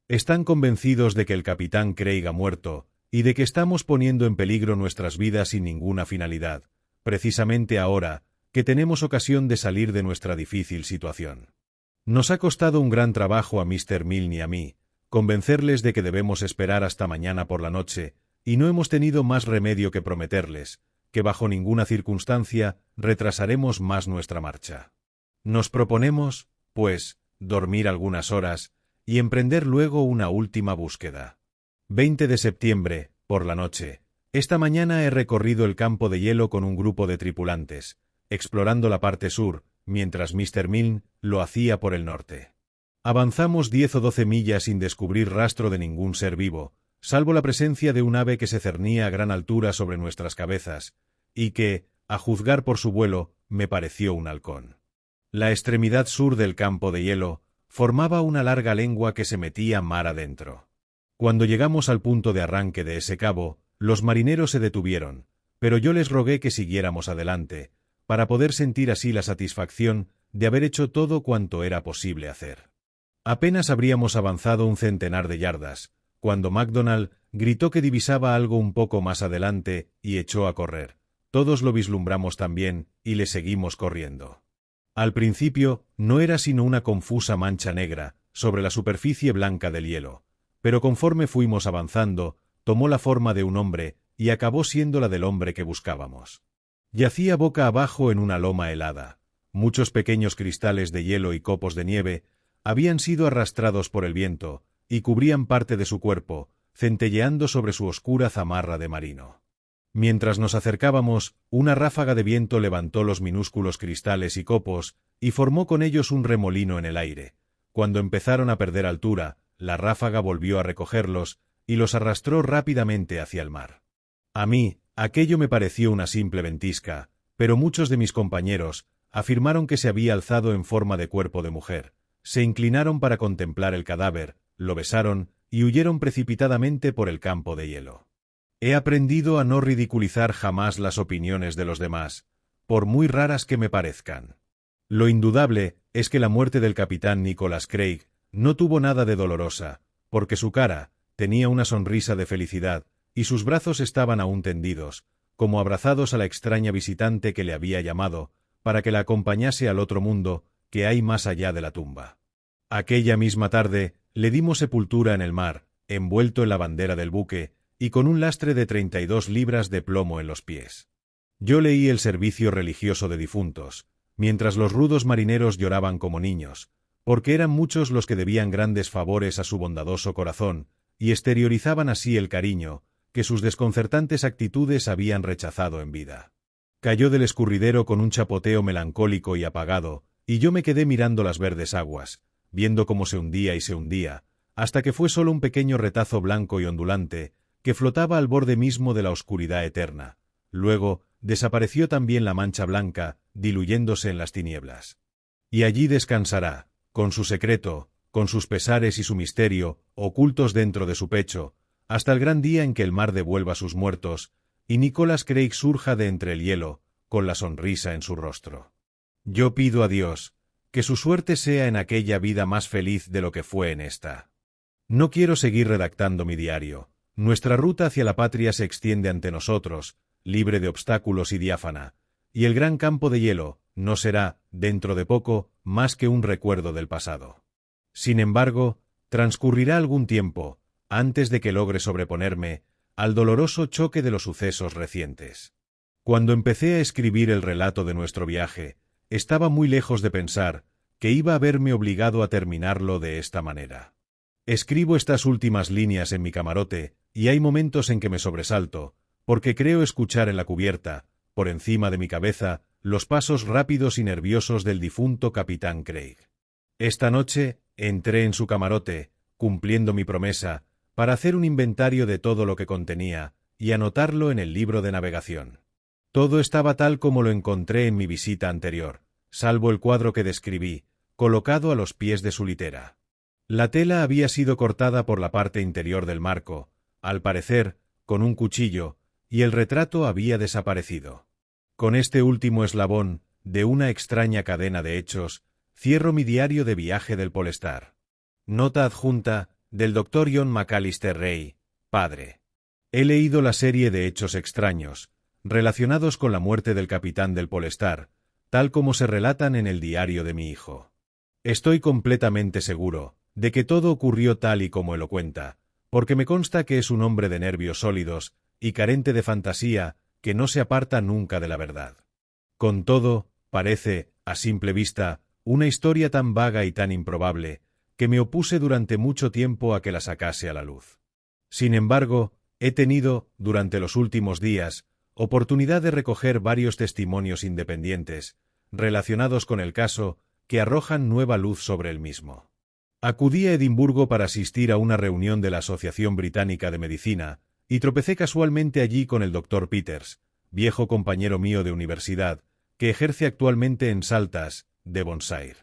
S1: Están convencidos de que el capitán Craig ha muerto y de que estamos poniendo en peligro nuestras vidas sin ninguna finalidad, precisamente ahora que tenemos ocasión de salir de nuestra difícil situación. Nos ha costado un gran trabajo a Mr. Milne y a mí convencerles de que debemos esperar hasta mañana por la noche, y no hemos tenido más remedio que prometerles que bajo ninguna circunstancia retrasaremos más nuestra marcha. Nos proponemos, pues, dormir algunas horas y emprender luego una última búsqueda. 20 de septiembre, por la noche. Esta mañana he recorrido el campo de hielo con un grupo de tripulantes, explorando la parte sur, mientras Mr. Milne lo hacía por el norte. Avanzamos 10 o 12 millas sin descubrir rastro de ningún ser vivo, salvo la presencia de un ave que se cernía a gran altura sobre nuestras cabezas, y que, a juzgar por su vuelo, me pareció un halcón. La extremidad sur del campo de hielo formaba una larga lengua que se metía mar adentro. Cuando llegamos al punto de arranque de ese cabo, los marineros se detuvieron, pero yo les rogué que siguiéramos adelante, para poder sentir así la satisfacción de haber hecho todo cuanto era posible hacer. Apenas habríamos avanzado un centenar de yardas, cuando MacDonald gritó que divisaba algo un poco más adelante y echó a correr. Todos lo vislumbramos también y le seguimos corriendo. Al principio no era sino una confusa mancha negra sobre la superficie blanca del hielo, pero conforme fuimos avanzando, tomó la forma de un hombre y acabó siendo la del hombre que buscábamos. Yacía boca abajo en una loma helada. Muchos pequeños cristales de hielo y copos de nieve habían sido arrastrados por el viento y cubrían parte de su cuerpo, centelleando sobre su oscura zamarra de marino. Mientras nos acercábamos, una ráfaga de viento levantó los minúsculos cristales y copos y formó con ellos un remolino en el aire. Cuando empezaron a perder altura, la ráfaga volvió a recogerlos y los arrastró rápidamente hacia el mar. A mí, aquello me pareció una simple ventisca, pero muchos de mis compañeros afirmaron que se había alzado en forma de cuerpo de mujer, se inclinaron para contemplar el cadáver, lo besaron y huyeron precipitadamente por el campo de hielo. He aprendido a no ridiculizar jamás las opiniones de los demás, por muy raras que me parezcan. Lo indudable es que la muerte del capitán Nicholas Craig no tuvo nada de dolorosa, porque su cara tenía una sonrisa de felicidad y sus brazos estaban aún tendidos, como abrazados a la extraña visitante que le había llamado para que la acompañase al otro mundo que hay más allá de la tumba. Aquella misma tarde le dimos sepultura en el mar, envuelto en la bandera del buque, y con un lastre de 32 libras de plomo en los pies. Yo leí el servicio religioso de difuntos, mientras los rudos marineros lloraban como niños, porque eran muchos los que debían grandes favores a su bondadoso corazón, y exteriorizaban así el cariño que sus desconcertantes actitudes habían rechazado en vida. Cayó del escurridero con un chapoteo melancólico y apagado, y yo me quedé mirando las verdes aguas, viendo cómo se hundía y se hundía, hasta que fue solo un pequeño retazo blanco y ondulante, que flotaba al borde mismo de la oscuridad eterna. Luego desapareció también la mancha blanca, diluyéndose en las tinieblas. Y allí descansará, con su secreto, con sus pesares y su misterio, ocultos dentro de su pecho, hasta el gran día en que el mar devuelva sus muertos, y Nicholas Craig surja de entre el hielo, con la sonrisa en su rostro. Yo pido a Dios que su suerte sea en aquella vida más feliz de lo que fue en esta. No quiero seguir redactando mi diario. Nuestra ruta hacia la patria se extiende ante nosotros, libre de obstáculos y diáfana, y el gran campo de hielo no será, dentro de poco, más que un recuerdo del pasado. Sin embargo, transcurrirá algún tiempo, antes de que logre sobreponerme al doloroso choque de los sucesos recientes. Cuando empecé a escribir el relato de nuestro viaje, estaba muy lejos de pensar que iba a verme obligado a terminarlo de esta manera. Escribo estas últimas líneas en mi camarote, y hay momentos en que me sobresalto, porque creo escuchar en la cubierta, por encima de mi cabeza, los pasos rápidos y nerviosos del difunto capitán Craig. Esta noche entré en su camarote, cumpliendo mi promesa, para hacer un inventario de todo lo que contenía y anotarlo en el libro de navegación. Todo estaba tal como lo encontré en mi visita anterior, salvo el cuadro que describí, colocado a los pies de su litera. La tela había sido cortada por la parte interior del marco, al parecer, con un cuchillo, y el retrato había desaparecido. Con este último eslabón, de una extraña cadena de hechos, cierro mi diario de viaje del Polestar. Nota adjunta del Dr. John McAllister Ray, padre. He leído la serie de hechos extraños, relacionados con la muerte del capitán del Polestar, tal como se relatan en el diario de mi hijo. Estoy completamente seguro de que todo ocurrió tal y como él lo cuenta, porque me consta que es un hombre de nervios sólidos y carente de fantasía que no se aparta nunca de la verdad. Con todo, parece, a simple vista, una historia tan vaga y tan improbable, que me opuse durante mucho tiempo a que la sacase a la luz. Sin embargo, he tenido, durante los últimos días, oportunidad de recoger varios testimonios independientes, relacionados con el caso, que arrojan nueva luz sobre el mismo. Acudí a Edimburgo para asistir a una reunión de la Asociación Británica de Medicina, y tropecé casualmente allí con el Dr. Peters, viejo compañero mío de universidad, que ejerce actualmente en Saltas, Devonshire.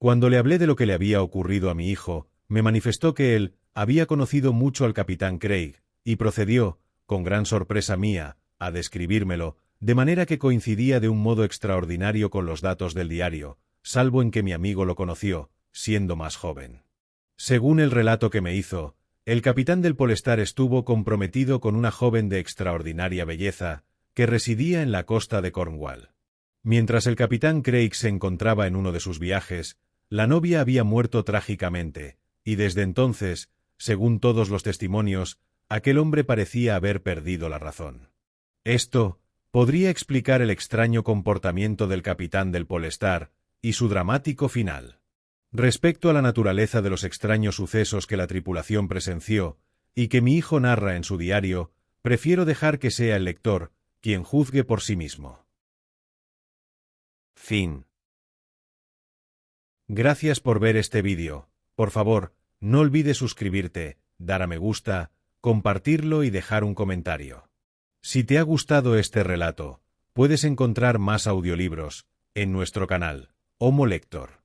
S1: Cuando le hablé de lo que le había ocurrido a mi hijo, me manifestó que él había conocido mucho al capitán Craig, y procedió, con gran sorpresa mía, a describírmelo, de manera que coincidía de un modo extraordinario con los datos del diario, salvo en que mi amigo lo conoció, siendo más joven. Según el relato que me hizo, el capitán del Polestar estuvo comprometido con una joven de extraordinaria belleza, que residía en la costa de Cornwall. Mientras el capitán Craig se encontraba en uno de sus viajes, la novia había muerto trágicamente, y desde entonces, según todos los testimonios, aquel hombre parecía haber perdido la razón. Esto podría explicar el extraño comportamiento del capitán del Polestar y su dramático final. Respecto a la naturaleza de los extraños sucesos que la tripulación presenció y que mi hijo narra en su diario, prefiero dejar que sea el lector quien juzgue por sí mismo. Fin. Gracias por ver este vídeo. Por favor, no olvides suscribirte, dar a me gusta, compartirlo y dejar un comentario. Si te ha gustado este relato, puedes encontrar más audiolibros en nuestro canal, Homo Lector.